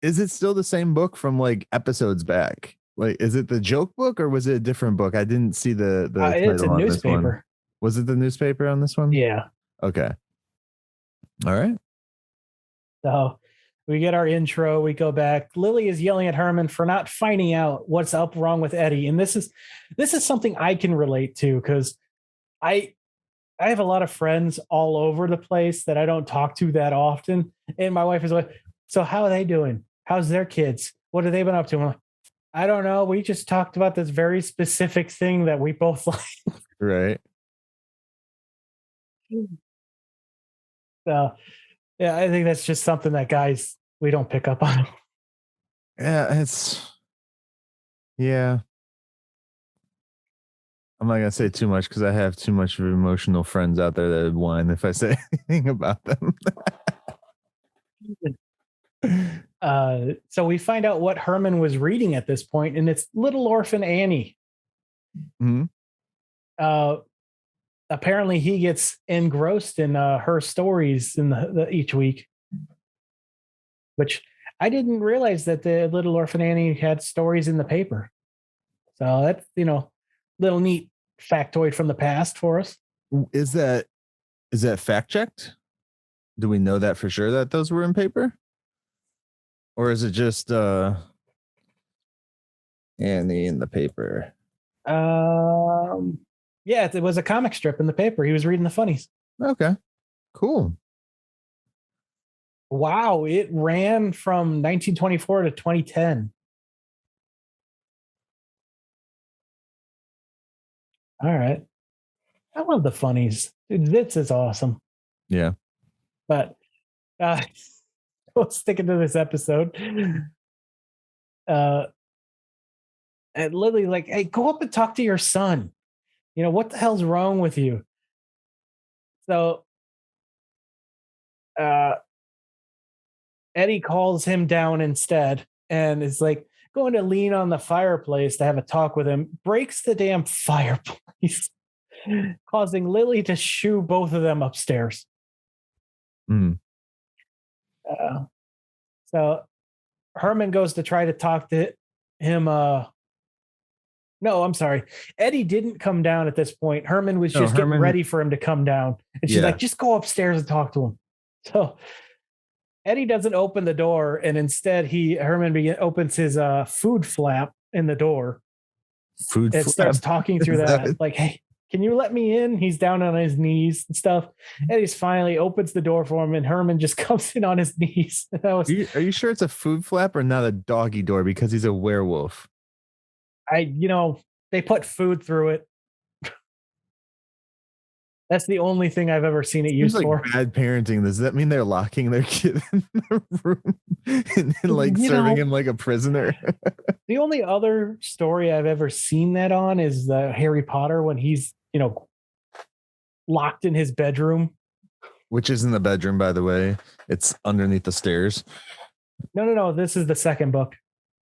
Is it still the same book from like episodes back? Like, is it the joke book or was it a different book? I didn't see the it's a on newspaper. This one. Was it the newspaper on this one? Yeah. Okay. All right. So we get our intro. We go back. Lily is yelling at Herman for not finding out what's up wrong with Eddie, and this is something I can relate to because I have a lot of friends all over the place that I don't talk to that often, and my wife is like, so how are they doing? How's their kids? What have they been up to? I'm like, I don't know. We just talked about this very specific thing that we both like. Right. So, yeah, I think that's just something that guys, we don't pick up on. Yeah, I'm not gonna say too much because I have too much of emotional friends out there that would whine if I say anything about them. So we find out what Herman was reading at this point, and it's Little Orphan Annie. Mm-hmm. Apparently he gets engrossed in her stories in the each week, which I didn't realize that the Little Orphan Annie had stories in the paper. So that's, little neat factoid from the past for us. Is that fact checked? Do we know that for sure that those were in paper? Or is it just Annie in the paper? Yeah, it was a comic strip in the paper. He was reading the funnies. Okay, cool. Wow, it ran from 1924 to 2010. All right. I love the funnies. Dude, this is awesome. Yeah. But sticking to this episode. And Lily, like, hey, go up and talk to your son. You know, what the hell's wrong with you? So Eddie calls him down instead and is like going to lean on the fireplace to have a talk with him, breaks the damn fireplace, causing Lily to shoo both of them upstairs. So Herman goes to try to talk to him. No, I'm sorry. Eddie didn't come down at this point. Herman was just getting ready for him to come down. And she's like, just go upstairs and talk to him. So Eddie doesn't open the door. And instead Herman opens his food flap in the door. Starts talking through that. Like, hey, can you let me in? He's down on his knees and stuff. Eddie's finally opens the door for him. And Herman just comes in on his knees. Are you sure it's a food flap or not a doggy door? Because he's a werewolf. They put food through it. That's the only thing I've ever seen it used for. Bad parenting. Does that mean they're locking their kid in the room and like serving him like a prisoner? The only other story I've ever seen that on is the Harry Potter when he's, locked in his bedroom. Which isn't the bedroom, by the way. It's underneath the stairs. No. This is the second book.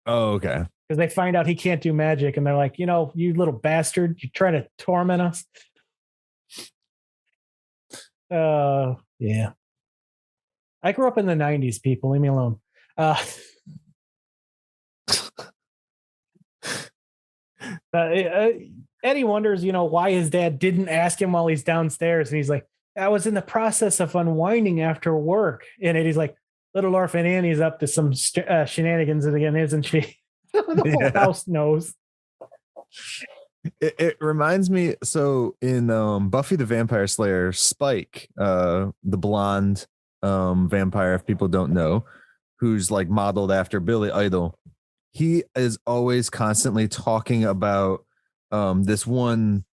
Oh, okay. Because they find out he can't do magic, and they're like, you little bastard, you're trying to torment us. Yeah. I grew up in the 90s, people. Leave me alone. Eddie wonders, why his dad didn't ask him while he's downstairs. And he's like, I was in the process of unwinding after work. And Eddie's like, little orphan Annie's up to some shenanigans again, isn't she? The whole house knows. It reminds me, so in Buffy the Vampire Slayer, Spike, the blonde vampire, if people don't know, who's like modeled after Billy Idol, he is always constantly talking about this one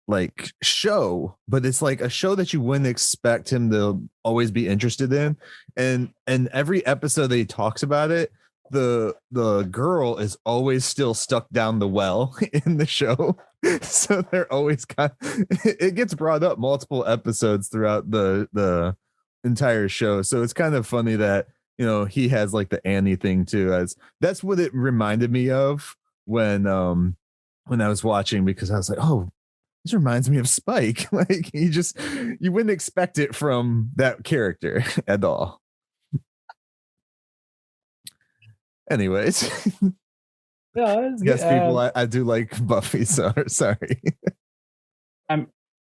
like show, but it's like a show that you wouldn't expect him to always be interested in, and every episode that he talks about it, the girl is always still stuck down the well in the show. So they're always it gets brought up multiple episodes throughout the entire show. So it's kind of funny that, he has like the Annie thing too, as that's what it reminded me of when I was watching, because I was like, oh, this reminds me of Spike. Like you wouldn't expect it from that character at all. Anyways, yes, people, I do like Buffy. So sorry.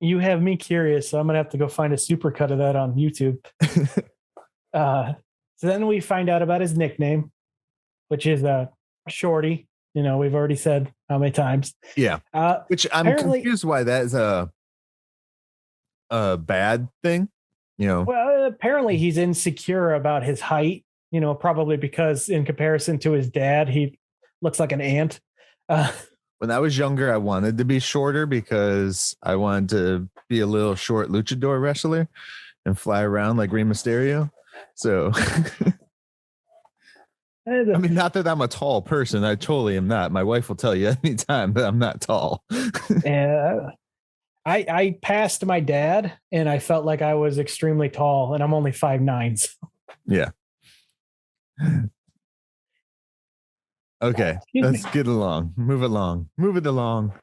You have me curious, so I'm gonna have to go find a supercut of that on YouTube. So then we find out about his nickname, which is Shorty. We've already said how many times. Yeah, which I'm confused why that is a bad thing. Well, apparently he's insecure about his height. Probably because in comparison to his dad, he looks like an ant. When I was younger, I wanted to be shorter because I wanted to be a little short luchador wrestler and fly around like Rey Mysterio. So, I mean, not that I'm a tall person. I totally am not. My wife will tell you anytime that I'm not tall. I passed my dad and I felt like I was extremely tall, and I'm only 5'9". So. Yeah. Okay, let's get along. Move it along.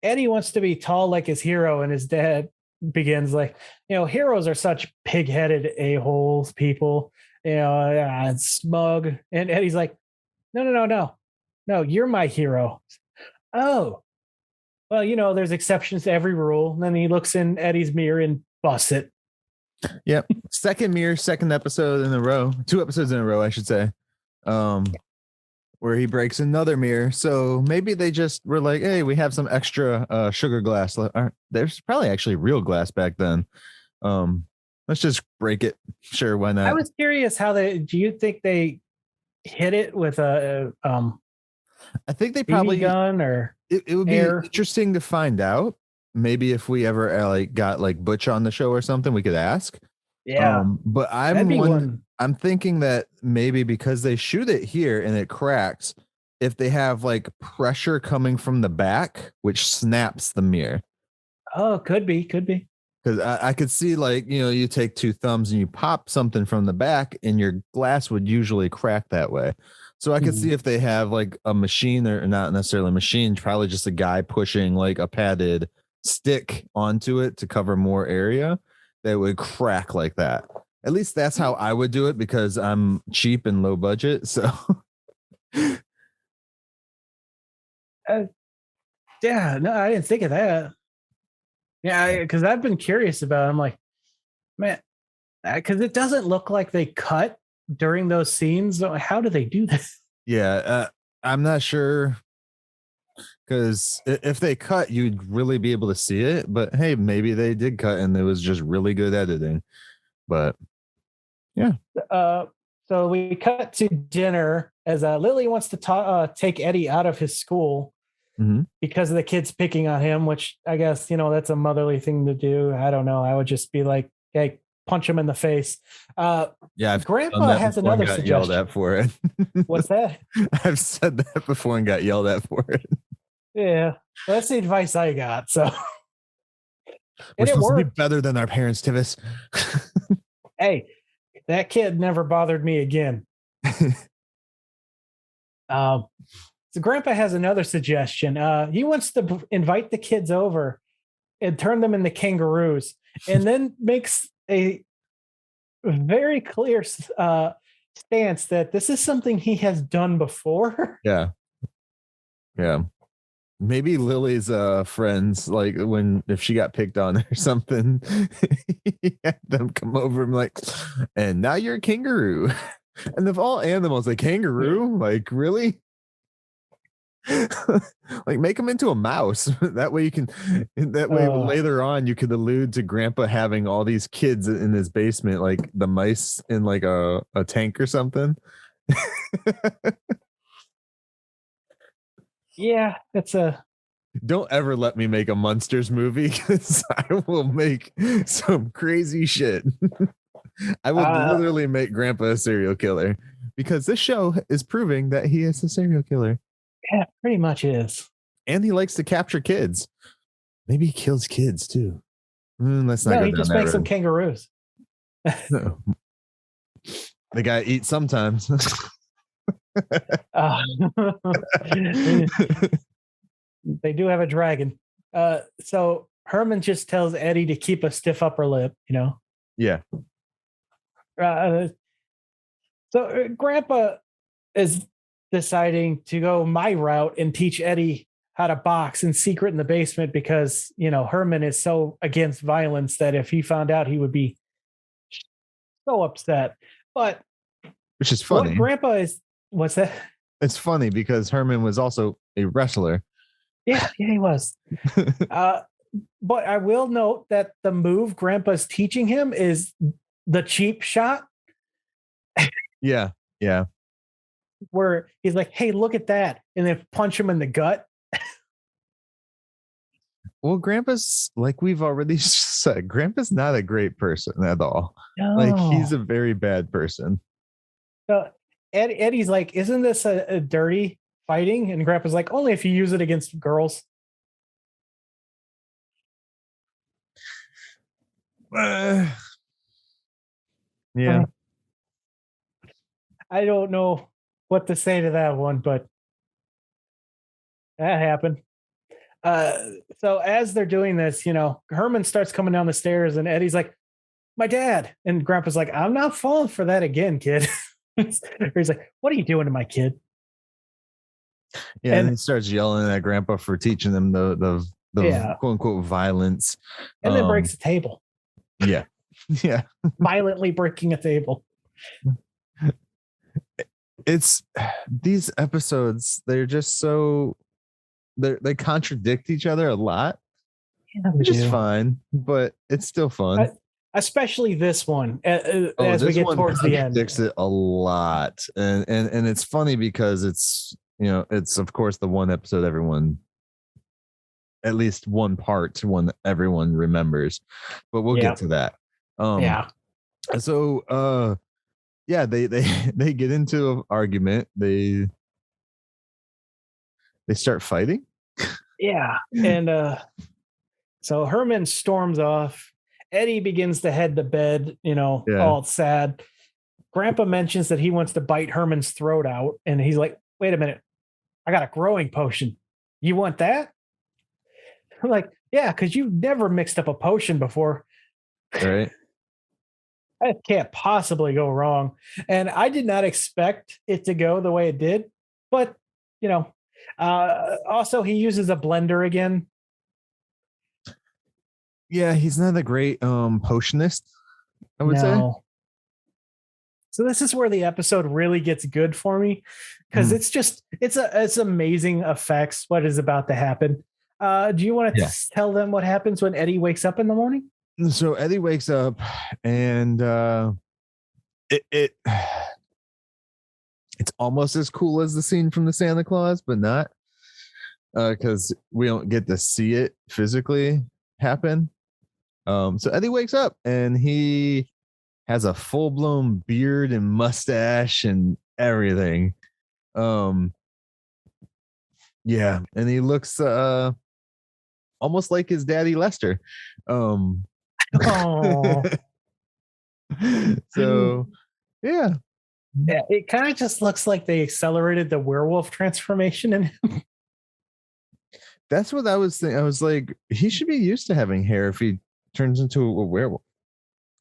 Eddie wants to be tall like his hero, and his dad begins like, heroes are such pig-headed a-holes, people, smug. And Eddie's like, no, you're my hero. Oh, well, there's exceptions to every rule. And then he looks in Eddie's mirror and busts it. Yep. Second episode in a row, 2 episodes in a row, I should say, where he breaks another mirror. So maybe they just were like, hey, we have some extra sugar glass. There's probably actually real glass back then. Let's just break it. Sure, why not? I was curious do you think they hit it with a I think they probably gun, or it would be interesting to find out, maybe if we ever like got like Butch on the show or something, we could ask. Yeah. But That'd be one. I'm thinking that maybe because they shoot it here and it cracks, if they have like pressure coming from the back, which snaps the mirror. Oh, could be. Because I could see, like, you take two thumbs and you pop something from the back and your glass would usually crack that way. So I could see if they have like a machine, or not necessarily a machine, probably just a guy pushing like a padded stick onto it to cover more area that would crack like that. At least that's how I would do it, because I'm cheap and low budget. So yeah, no, I didn't think of that. Yeah, because I've been curious about it. I'm like, man, because it doesn't look like they cut during those scenes. So how do they do this? yeah, I'm not sure, because if they cut, you'd really be able to see it. But hey, maybe they did cut and it was just really good editing. But yeah. So we cut to dinner as Lily wants to take Eddie out of his school because of the kids picking on him, which I guess, that's a motherly thing to do. I don't know. I would just be like, hey, punch him in the face. Yeah, Grandpa has another suggestion. Yelled at for it. What's that? I've said that before and got yelled at for it. Yeah, that's the advice I got. So we're supposed to be better than our parents, Tivis. Hey, that kid never bothered me again. So Grandpa has another suggestion. He wants to invite the kids over and turn them into kangaroos, and then makes a very clear stance that this is something he has done before. Yeah. Maybe Lily's friends, like if she got picked on or something, he had them come over and like, and now you're a kangaroo. And of all animals, a kangaroo, like, really? Like, make them into a mouse. That way later on you could allude to Grandpa having all these kids in his basement, like the mice in like a tank or something. Yeah, that's don't ever let me make a Munsters movie, because I will make some crazy shit. I will literally make Grandpa a serial killer, because this show is proving that he is a serial killer. Yeah, pretty much is. And he likes to capture kids. Maybe he kills kids too. Let's not go down that road. He just makes them kangaroos. No. The guy eats sometimes. They do have a dragon. So Herman just tells Eddie to keep a stiff upper lip, Yeah. So Grandpa is deciding to go my route and teach Eddie how to box in secret in the basement, because, Herman is so against violence that if he found out, he would be so upset. But which is funny. What's that? It's funny because Herman was also a wrestler. Yeah, he was. But I will note that the move Grandpa's teaching him is the cheap shot. Yeah. Where he's like, hey, look at that. And then punch him in the gut. Well, Grandpa's, like we've already said, Grandpa's not a great person at all. No. Like, he's a very bad person. So Eddie's like, isn't this a dirty fighting? And Grandpa's like, only if you use it against girls. Yeah. I don't know what to say to that one, but that happened. So as they're doing this, Herman starts coming down the stairs and Eddie's like, my dad. And Grandpa's like, I'm not falling for that again, kid. He's like, what are you doing to my kid? Yeah, and he starts yelling at Grandpa for teaching them the quote unquote violence. And then breaks a table. Yeah. Yeah. Violently breaking a table. It's these episodes, they're just so they contradict each other a lot, which is fine, but it's still fun. Especially this one, as we get towards the end. Contradicts it a lot, and it's funny because it's it's of course the one episode everyone at least one part, one that everyone remembers. But we'll get to that. So they they get into an argument. They start fighting. Yeah. And so Herman storms off. Eddie begins to head to bed, all sad. Grandpa mentions that he wants to bite Herman's throat out, and he's like, wait a minute, I got a growing potion. You want that? I'm like, yeah, because you've never mixed up a potion before. Right. That can't possibly go wrong. And I did not expect it to go the way it did. But, also he uses a blender again. Yeah, he's not a great potionist, I would say. So this is where the episode really gets good for me, because it's amazing effects what is about to happen. Do you want to tell them what happens when Eddie wakes up in the morning? So Eddie wakes up, and it's almost as cool as the scene from the Santa Claus, but not, because we don't get to see it physically happen. So Eddie wakes up, and he has a full-blown beard and mustache and everything. And he looks almost like his daddy Lester. So yeah, it kind of just looks like they accelerated the werewolf transformation in him. That's what I was thinking. I was like, he should be used to having hair if he turns into a werewolf.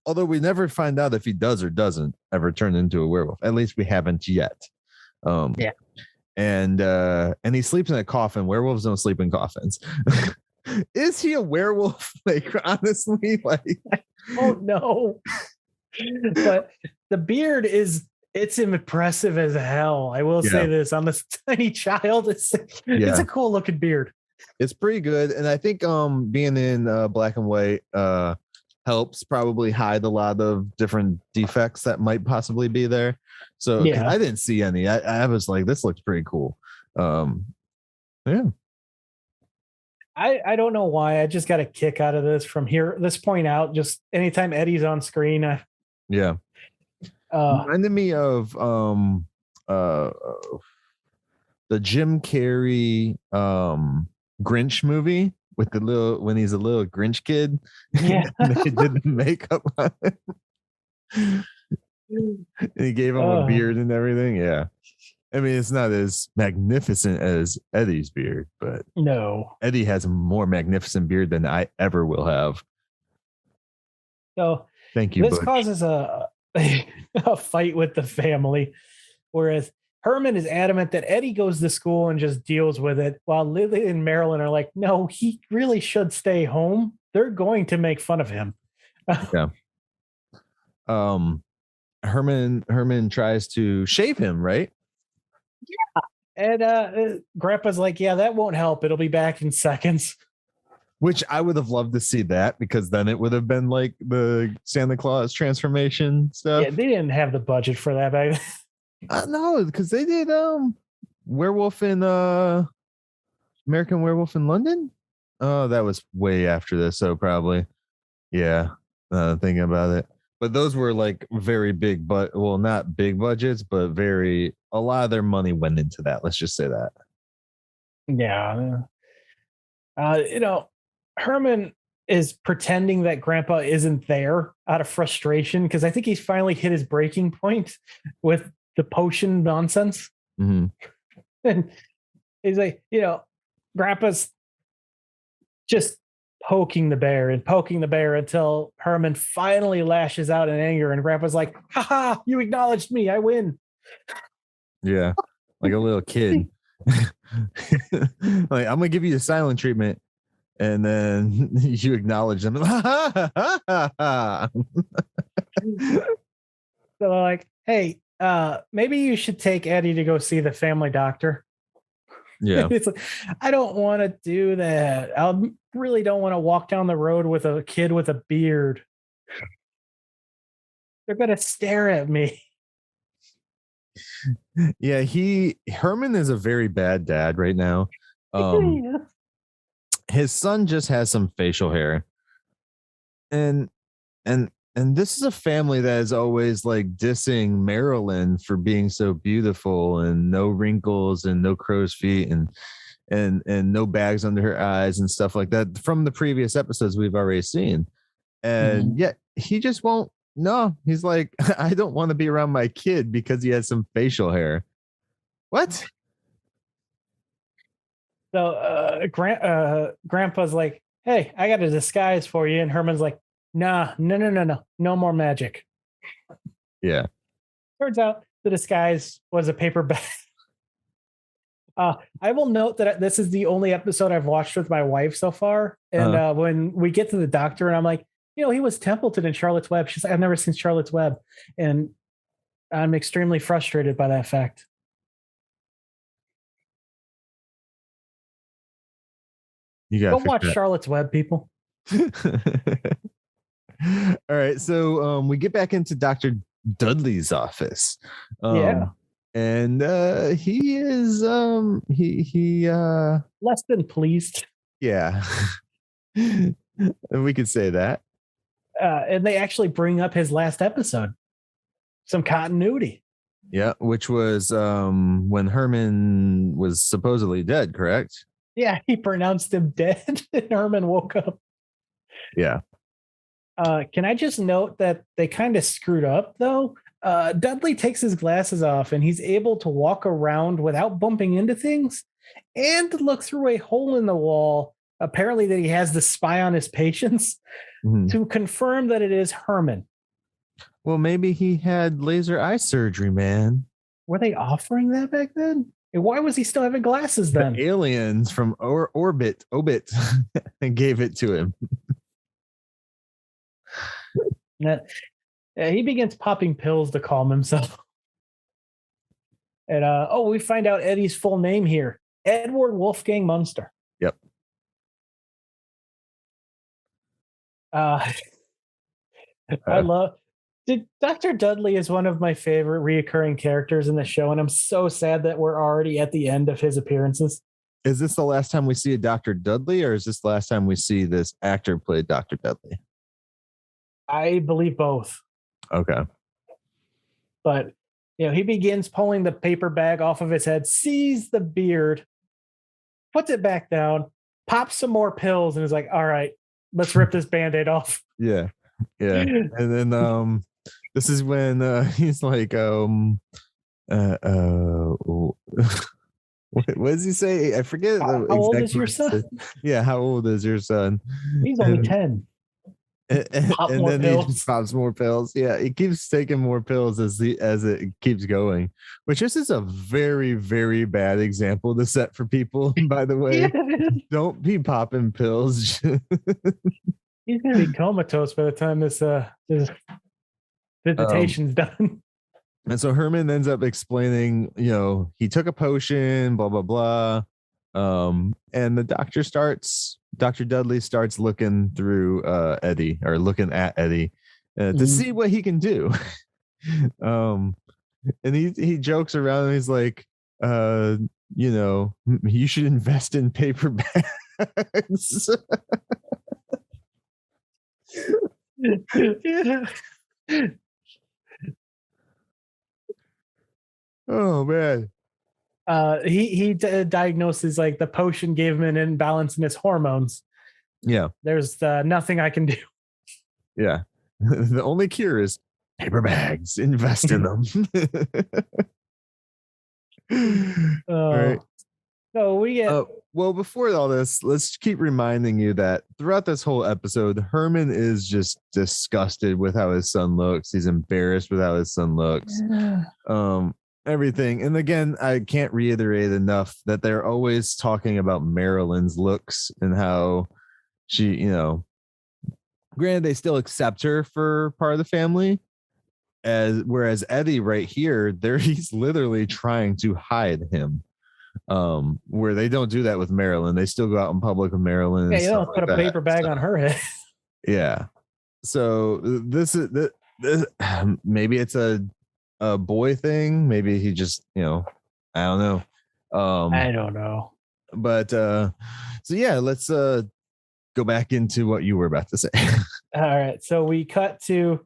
Although we never find out if he does or doesn't ever turn into a werewolf. At least we haven't yet. And he sleeps in a coffin. Werewolves don't sleep in coffins. Is he a werewolf? Like, honestly, like, oh no. But the beard it's impressive as hell. I will say this. I'm a tiny child. It's a cool looking beard. It's pretty good. And I think being in black and white helps probably hide a lot of different defects that might possibly be there. So I didn't see any. I was like, this looks pretty cool. I don't know why. I just got a kick out of this from this point out. Just anytime Eddie's on screen. Reminded me of the Jim Carrey Grinch movie with when he's a little Grinch kid. Yeah. They did the makeup on him. And he gave him a beard and everything. Yeah. I mean, it's not as magnificent as Eddie's beard, but no, Eddie has a more magnificent beard than I ever will have. So thank you. This causes a fight with the family, whereas Herman is adamant that Eddie goes to school and just deals with it, while Lily and Marilyn are like, no, he really should stay home. They're going to make fun of him. Yeah. Herman tries to shave him, right? Yeah. And Grandpa's like, yeah, that won't help. It'll be back in seconds. Which I would have loved to see that, because then it would have been like the Santa Claus transformation stuff. Yeah, they didn't have the budget for that back then. No, because they did Werewolf in American Werewolf in London. Oh, that was way after this, so probably. Yeah, thinking about it. But those were like very big, but well, not big budgets, but a lot of their money went into that. Let's just say that. Yeah. Herman is pretending that Grandpa isn't there out of frustration, because I think he's finally hit his breaking point with the potion nonsense. Mm-hmm. And he's like, Grandpa's just poking the bear until Herman finally lashes out in anger, and Grandpa's like, haha, you acknowledged me, I win. Yeah, like a little kid. Like, I'm gonna give you the silent treatment, and then you acknowledge them. So like, hey, maybe you should take Eddie to go see the family doctor. Yeah. It's like, I don't want to do that. I really don't want to walk down the road with a kid with a beard. They're going to stare at me. Yeah, Herman is a very bad dad right now. his son just has some facial hair, and this is a family that is always like dissing Marilyn for being so beautiful and no wrinkles and no crow's feet and no bags under her eyes and stuff like that from the previous episodes we've already seen. And yet he just won't. No, he's like, I don't want to be around my kid because he has some facial hair. What? So Grandpa's like, hey, I got a disguise for you. And Herman's like, nah, no more magic. Yeah. Turns out the disguise was a paper bag. I will note that this is the only episode I've watched with my wife so far. And when we get to the doctor and I'm like, he was Templeton in Charlotte's Web. She's like, I've never seen Charlotte's Web. And I'm extremely frustrated by that fact. You got to watch Charlotte's Web, people. All right. So we get back into Dr. Dudley's office. And he is he less than pleased. Yeah. We could say that. And they actually bring up his last episode. Some continuity. Yeah, which was when Herman was supposedly dead, correct? Yeah, he pronounced him dead and Herman woke up. Yeah. Can I just note that they kind of screwed up, though? Dudley takes his glasses off and he's able to walk around without bumping into things and look through a hole in the wall, apparently that he has to spy on his patients to confirm that it is Herman. Well, maybe he had laser eye surgery, man. Were they offering that back then? And why was he still having glasses then? The aliens from Obit gave it to him. He begins popping pills to calm himself. And we find out Eddie's full name here. Edward Wolfgang Munster. Yep. I love Dr. Dudley is one of my favorite reoccurring characters in the show, and I'm so sad that we're already at the end of his appearances. Is this the last time we see a Dr. Dudley, or is this the last time we see this actor play Dr. Dudley? I believe both. Okay. But, he begins pulling the paper bag off of his head, sees the beard, puts it back down, pops some more pills, and is like, all right, let's rip this Band-Aid off. Yeah. Yeah. And then this is when he's like, what does he say? I forget. How old is your son? Yeah, how old is your son? He's only 10. And then he just pops more pills. Yeah, he keeps taking more pills as it keeps going, which this is a very, very bad example to set for people, by the way. Yeah. Don't be popping pills. He's gonna be comatose by the time this visitation's done. And so Herman ends up explaining, he took a potion, blah blah blah. And the Dr. Dudley starts looking through Eddie, or looking at Eddie to see what he can do. And he jokes around and he's like, you should invest in paper bags. Yeah. Oh man. He diagnoses like the potion gave him an imbalance in his hormones. Yeah. There's nothing I can do. Yeah. The only cure is paper bags. Invest in them. All right. So we get. Well, before all this, let's keep reminding you that throughout this whole episode, Herman is just disgusted with how his son looks. He's embarrassed with how his son looks. Everything. And again, I can't reiterate enough that they're always talking about Marilyn's looks and how she, granted, they still accept her for part of the family, whereas Eddie right here, he's literally trying to hide him. Where they don't do that with Marilyn. They still go out in public with Marilyn. Yeah, you don't put a paper bag on her head. Yeah. So this is maybe it's a boy thing. Maybe he just, I don't know. I don't know. But so yeah, let's go back into what you were about to say. All right. So we cut to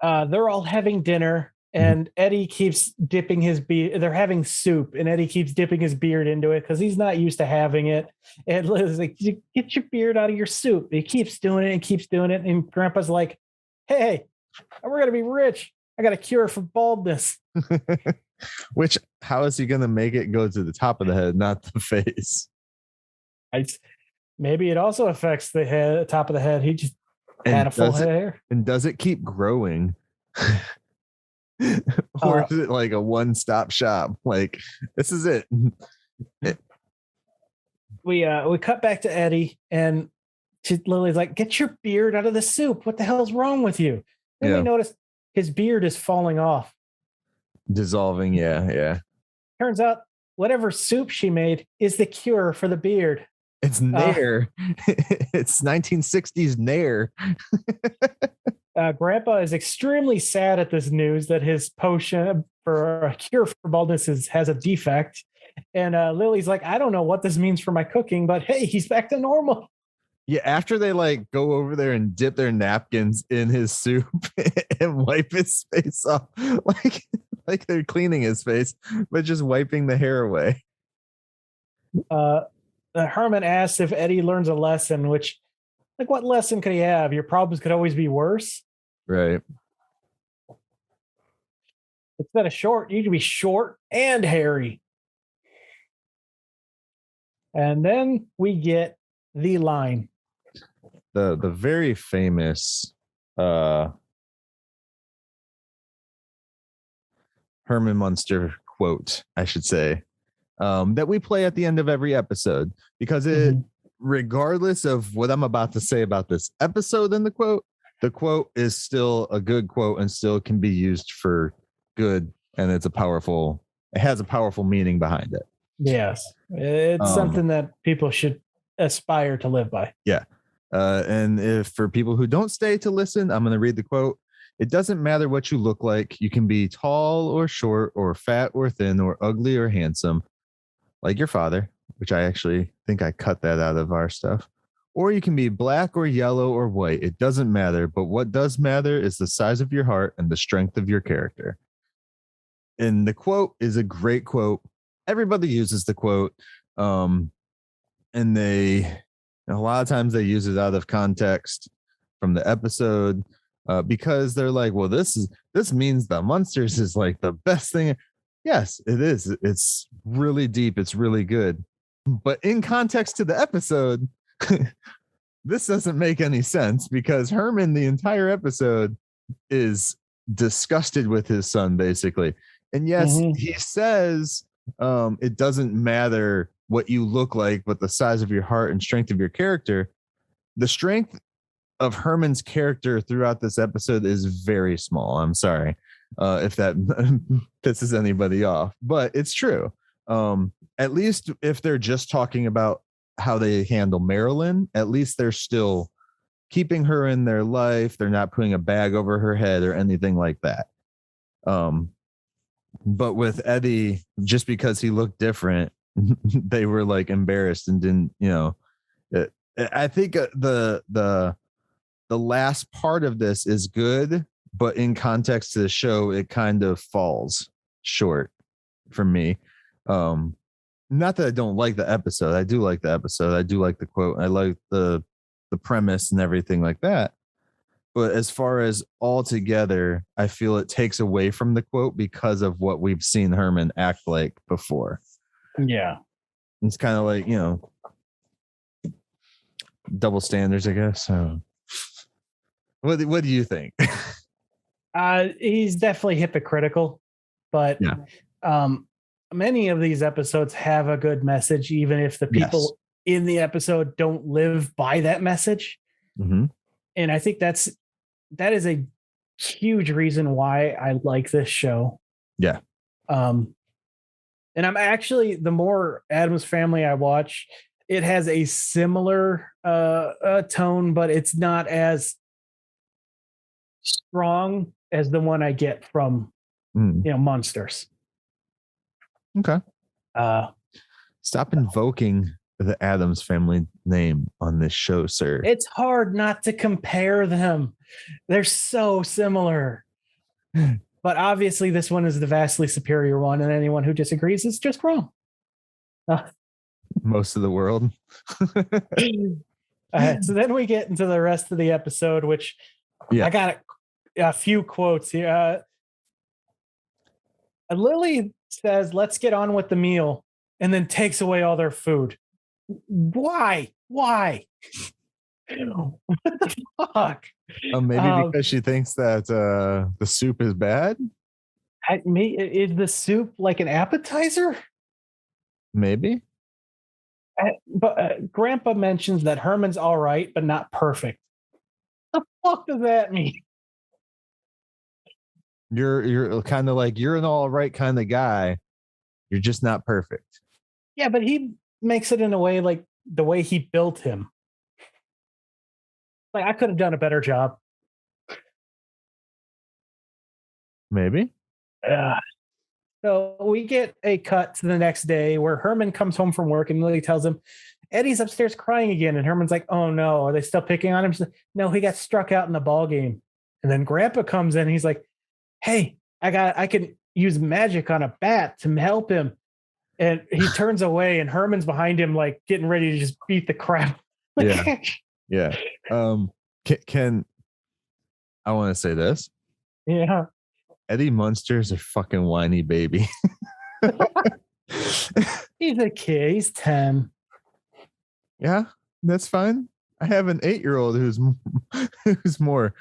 they're all having dinner, and Eddie keeps dipping his beard. They're having soup, and Eddie keeps dipping his beard into it because he's not used to having it. And Liz is like, "Get your beard out of your soup." He keeps doing it and keeps doing it. And Grandpa's like, "Hey, we're gonna be rich. I got a cure for baldness." Which, how is he going to make it go to the top of the head, not the face? Maybe it also affects the head, top of the head. He just had a full head of hair. And does it keep growing? Or is it like a one-stop shop? Like, this is it. We cut back to Eddie, and Lily's like, "Get your beard out of the soup. What the hell's wrong with you?" Then we notice his beard is falling off. Dissolving, yeah. Turns out whatever soup she made is the cure for the beard. It's Nair. It's 1960s Nair. Grandpa is extremely sad at this news that his potion for a cure for baldness has a defect. And Lily's like, "I don't know what this means for my cooking, but hey, he's back to normal." Yeah, after they like go over there and dip their napkins in his soup and wipe his face off, like they're cleaning his face, but just wiping the hair away. Herman asks if Eddie learns a lesson, which, like, what lesson could he have? Your problems could always be worse. Right. Instead of short, you can be short and hairy. And then we get the line. The very famous Herman Munster quote, I should say, that we play at the end of every episode, because it, regardless of what I'm about to say about this episode and the quote is still a good quote and still can be used for good, and it has a powerful meaning behind it. Yes, it's something that people should aspire to live by. Yeah. And if for people who don't stay to listen, I'm going to read the quote. "It doesn't matter what you look like. You can be tall or short or fat or thin or ugly or handsome, like your father," which I actually think I cut that out of our stuff. "Or you can be black or yellow or white. It doesn't matter. But what does matter is the size of your heart and the strength of your character." And the quote is a great quote. Everybody uses the quote. And a lot of times they use it out of context from the episode, because they're like, "Well, this means the Munsters is like the best thing." Yes, it is. It's really deep. It's really good. But in context to the episode, this doesn't make any sense, because Herman, the entire episode, is disgusted with his son, basically. And yes, he says it doesn't matter what you look like, but the size of your heart and strength of your character. The strength of Herman's character throughout this episode is very small. I'm sorry if that pisses anybody off, but it's true. At least if they're just talking about how they handle Marilyn, at least they're still keeping her in their life. They're not putting a bag over her head or anything like that. But with Eddie, just because he looked different, they were like embarrassed and didn't, I think the last part of this is good, but in context to the show, it kind of falls short for me. Not that I don't like the episode. I do like the episode. I do like the quote. I like the premise and everything like that. But as far as all together, I feel it takes away from the quote because of what we've seen Herman act like before. Yeah. It's kind of like, double standards, I guess. What do you think? He's definitely hypocritical, but many of these episodes have a good message, even if the people in the episode don't live by that message. And I think that is a huge reason why I like this show. Yeah. And I'm actually, the more Addams Family I watch, it has a similar tone, but it's not as strong as the one I get from Munsters. Okay. Stop invoking the Addams Family name on this show, sir. It's hard not to compare them. They're so similar. But obviously, this one is the vastly superior one, and anyone who disagrees is just wrong. Most of the world. So then we get into the rest of the episode, which I got a few quotes here. Lily says, "Let's get on with the meal," and then takes away all their food. Why? What the fuck? Maybe because she thinks that the soup is bad. Is the soup like an appetizer? Maybe. But Grandpa mentions that Herman's all right, but not perfect. What the fuck does that mean? You're kind of like, you're an all right kind of guy. You're just not perfect. Yeah, but he makes it in a way like the way he built him. Like, I could have done a better job. Maybe. So we get a cut to the next day where Herman comes home from work and Lily tells him Eddie's upstairs crying again. And Herman's like, "Oh no, are they still picking on him?" She's like, "No, he got struck out in the ball game." And then Grandpa comes in. And he's like, "Hey, I can use magic on a bat to help him." And he turns away and Herman's behind him, like getting ready to just beat the crap. Yeah. Can I want to say this? Yeah. Eddie Munster's a fucking whiny baby. He's a kid. He's 10. Yeah, that's fine. I have an 8-year-old who's more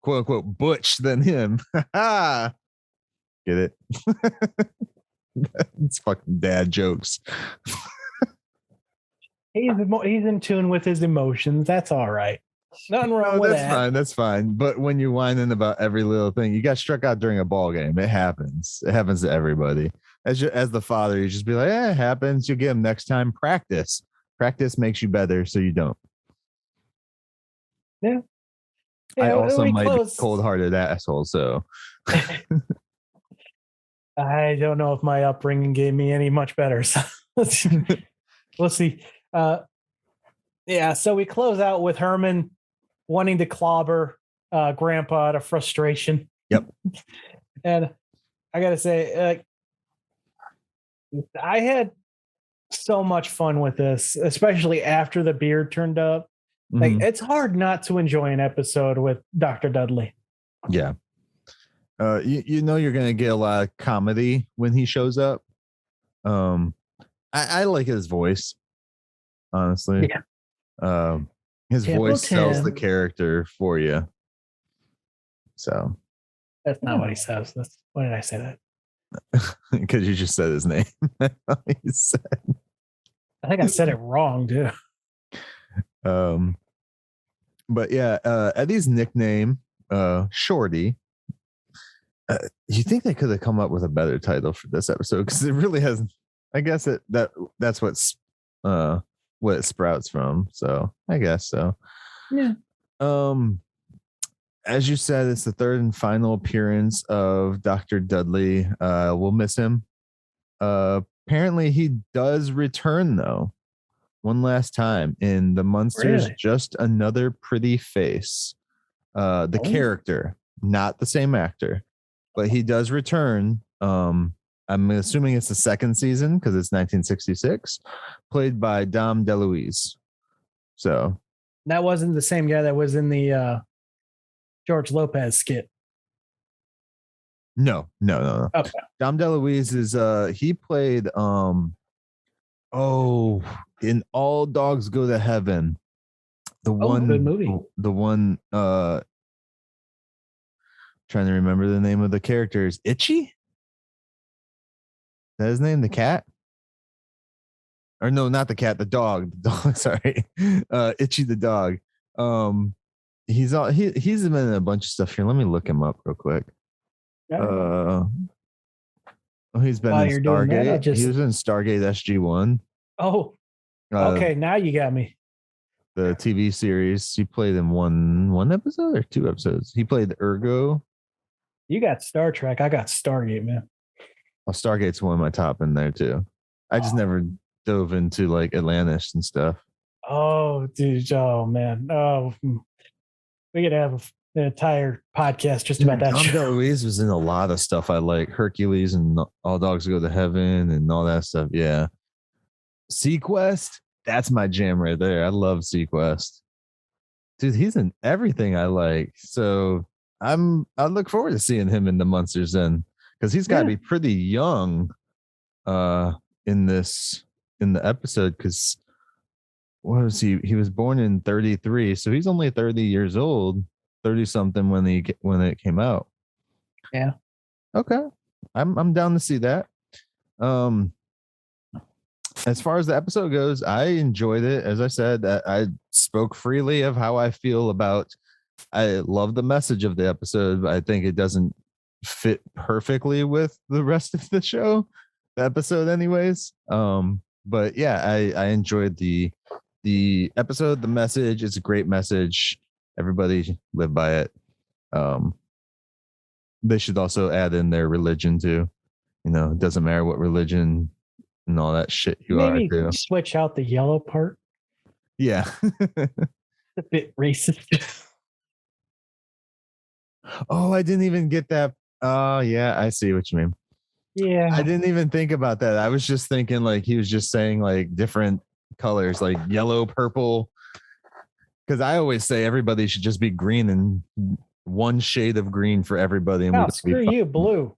quote unquote butch than him. Get it? It's fucking dad jokes. He's in tune with his emotions. That's all right. Nothing wrong with that. That's fine. But when you're whining about every little thing, you got struck out during a ball game. It happens. It happens to everybody. As the father, you just be like, it happens. You'll get him next time. Practice makes you better, so you don't. Yeah. I also might be a cold-hearted asshole, so. I don't know if my upbringing gave me any much better. So we'll see. So we close out with Herman wanting to clobber Grandpa out of frustration. Yep. And I got to say, I had so much fun with this, especially after the beard turned up. Like, it's hard not to enjoy an episode with Dr. Dudley. Yeah. You know you're going to get a lot of comedy when he shows up. I like his voice, honestly. Yeah. His voice sells the character for you. So that's not what he says. Why did I say that? Because you just said his name. I think I said it wrong too. But yeah, Eddie's nickname, Shorty. You think they could have come up with a better title for this episode? Because it really hasn't. I guess that's what's what it sprouts from. So I guess so. Yeah. As you said, it's the third and final appearance of Dr. Dudley. We'll miss him. Apparently he does return though. One last time in the Munsters, really? Just Another Pretty Face. The character, not the same actor, but he does return. I'm assuming it's the second season because it's 1966, played by Dom DeLuise. So that wasn't the same guy that was in the George Lopez skit. No. Okay. Dom DeLuise is he played in All Dogs Go to Heaven. Good movie. The one trying to remember the name of the character is Itchy. Is that his name? The cat? Or no, not the cat, the dog. The dog, sorry. Itchy the dog. He's been in a bunch of stuff here. Let me look him up real quick. He's been in Stargate. He was in Stargate SG-1. Oh. Okay, now you got me. The TV series. He played in one episode or 2 episodes. He played Ergo. You got Star Trek. I got Stargate, man. Well, Stargate's one of my top in there too. I just never dove into like Atlantis and stuff. Oh, dude. Oh, man. Oh, we could have an entire podcast just about that Tom show. DeLuise was in a lot of stuff I like. Hercules and All Dogs Go to Heaven and all that stuff. Yeah. Sequest, that's my jam right there. I love Sequest. Dude, he's in everything I like. So I look forward to seeing him in the Munsters then, because he's got to be pretty young in the episode, because what was he was born in 33, so he's only 30 years old, 30 something when it came out. Yeah. Okay. I'm down to see that. As far as the episode goes, I enjoyed it. As I said, I spoke freely of how I feel about. I love the message of the episode, but I think it doesn't fit perfectly with the rest of the show, the episode anyways. But yeah, I enjoyed the episode, the message. It's a great message. Everybody live by it. They should also add in their religion too. It doesn't matter what religion and all that shit you Maybe are too. switch out the yellow part. Yeah. A bit racist. Oh, I didn't even get that. Oh, yeah, I see what you mean. Yeah. I didn't even think about that. I was just thinking like he was just saying like different colors, like yellow, purple. Because I always say everybody should just be green, and one shade of green for everybody. And screw you, blue.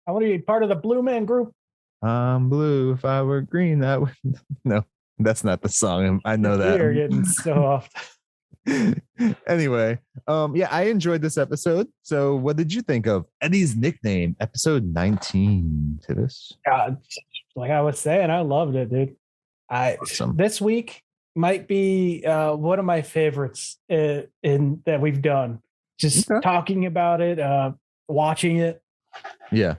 I want to be part of the Blue Man Group. I'm blue. If I were green, that would. No, that's not the song. I know that. We're getting so off. Anyway, yeah, I enjoyed this episode. So what did you think of Eddie's nickname, episode 19, Tivis? Like I was saying, I loved it, dude. Awesome. This week might be one of my favorites in that we've done. Just talking about it, watching it. Yeah.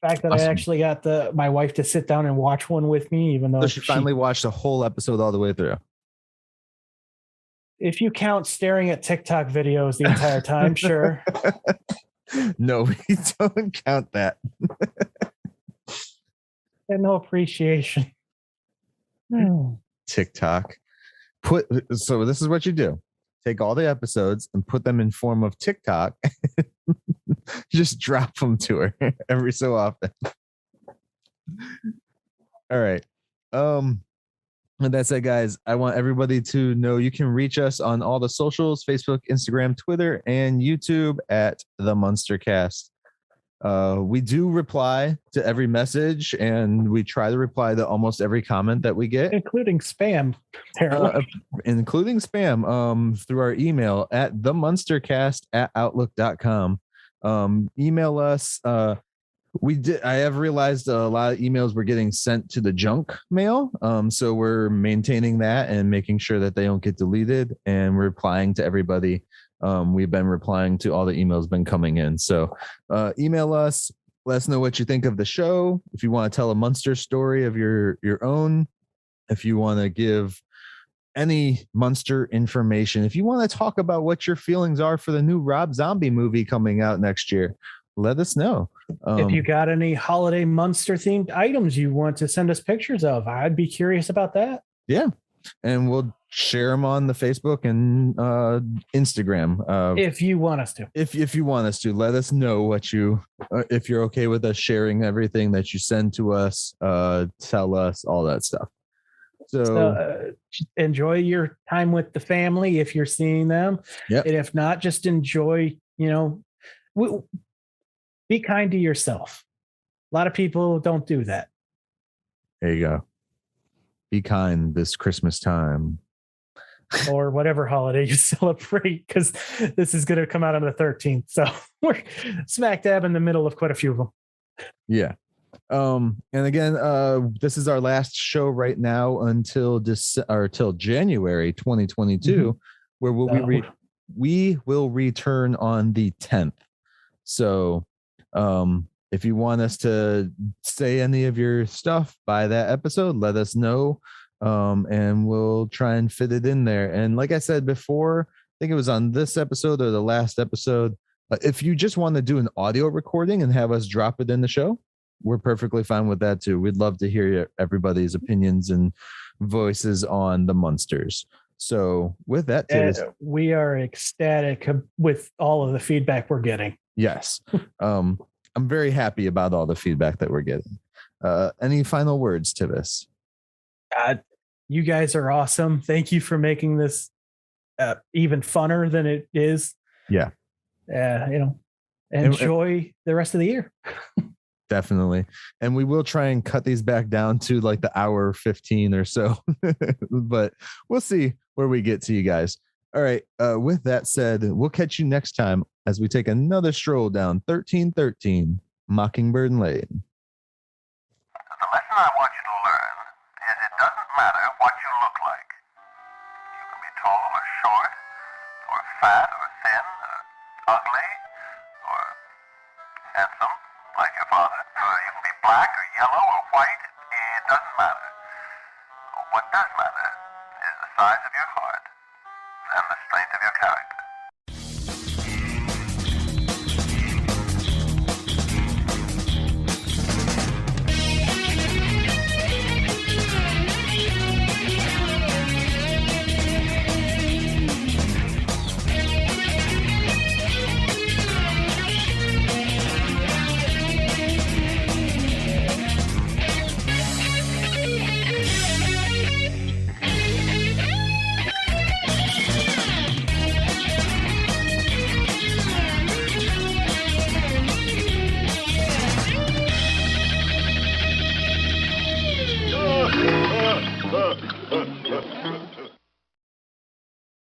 The fact that I actually got my wife to sit down and watch one with me, even though she finally watched the whole episode all the way through. If you count staring at TikTok videos the entire time, sure. No, we don't count that. And no appreciation. TikTok. So this is what you do. Take all the episodes and put them in form of TikTok. Just drop them to her every so often. All right. And that's it, guys. I want everybody to know you can reach us on all the socials: Facebook, Instagram, Twitter, and YouTube at TheMunsterCast. We do reply to every message, and we try to reply to almost every comment that we get, including spam. Including spam. Through our email at TheMunsterCast@outlook.com. Email us. I have realized a lot of emails were getting sent to the junk mail. So we're maintaining that and making sure that they don't get deleted, and we're replying to everybody. We've been replying to all the emails been coming in. So email us, let us know what you think of the show. If you want to tell a Munster story of your own, if you want to give any Munster information, if you want to talk about what your feelings are for the new Rob Zombie movie coming out next year, let us know. If you got any holiday Munster themed items you want to send us pictures of, I'd be curious about that. Yeah. And we'll share them on the Facebook and Instagram. If you want us to. If you want us to, let us know what if you're okay with us sharing everything that you send to us, tell us all that stuff. So enjoy your time with the family if you're seeing them. Yep. And if not, just enjoy, be kind to yourself. A lot of people don't do that. There you go. Be kind this Christmas time. Or whatever holiday you celebrate, because this is going to come out on the 13th. So we're smack dab in the middle of quite a few of them. Yeah. And again, this is our last show right now until January 2022, where we will return on the 10th. So if you want us to say any of your stuff by that episode, let us know, and we'll try and fit it in there. And like I said before, I think it was on this episode or the last episode, if you just want to do an audio recording and have us drop it in the show, we're perfectly fine with that too. We'd love to hear everybody's opinions and voices on the Munsters. So with that, Tivis, we are ecstatic with all of the feedback we're getting. yes. I'm very happy about all the feedback that we're getting. Any final words, Tivis? You guys are awesome. Thank you for making this even funner than it is. Yeah. Enjoy the rest of the year. Definitely. And we will try and cut these back down to like the hour 15 or so, but we'll see where we get to, you guys. All right. With that said, we'll catch you next time as we take another stroll down 1313 Mockingbird Lane. The lesson I want you to learn is it doesn't matter what you look like. You can be tall or short, or fat or thin, or ugly, or handsome, like your father. Or you can be black or yellow or white. It doesn't matter. What does matter is the size of your heart.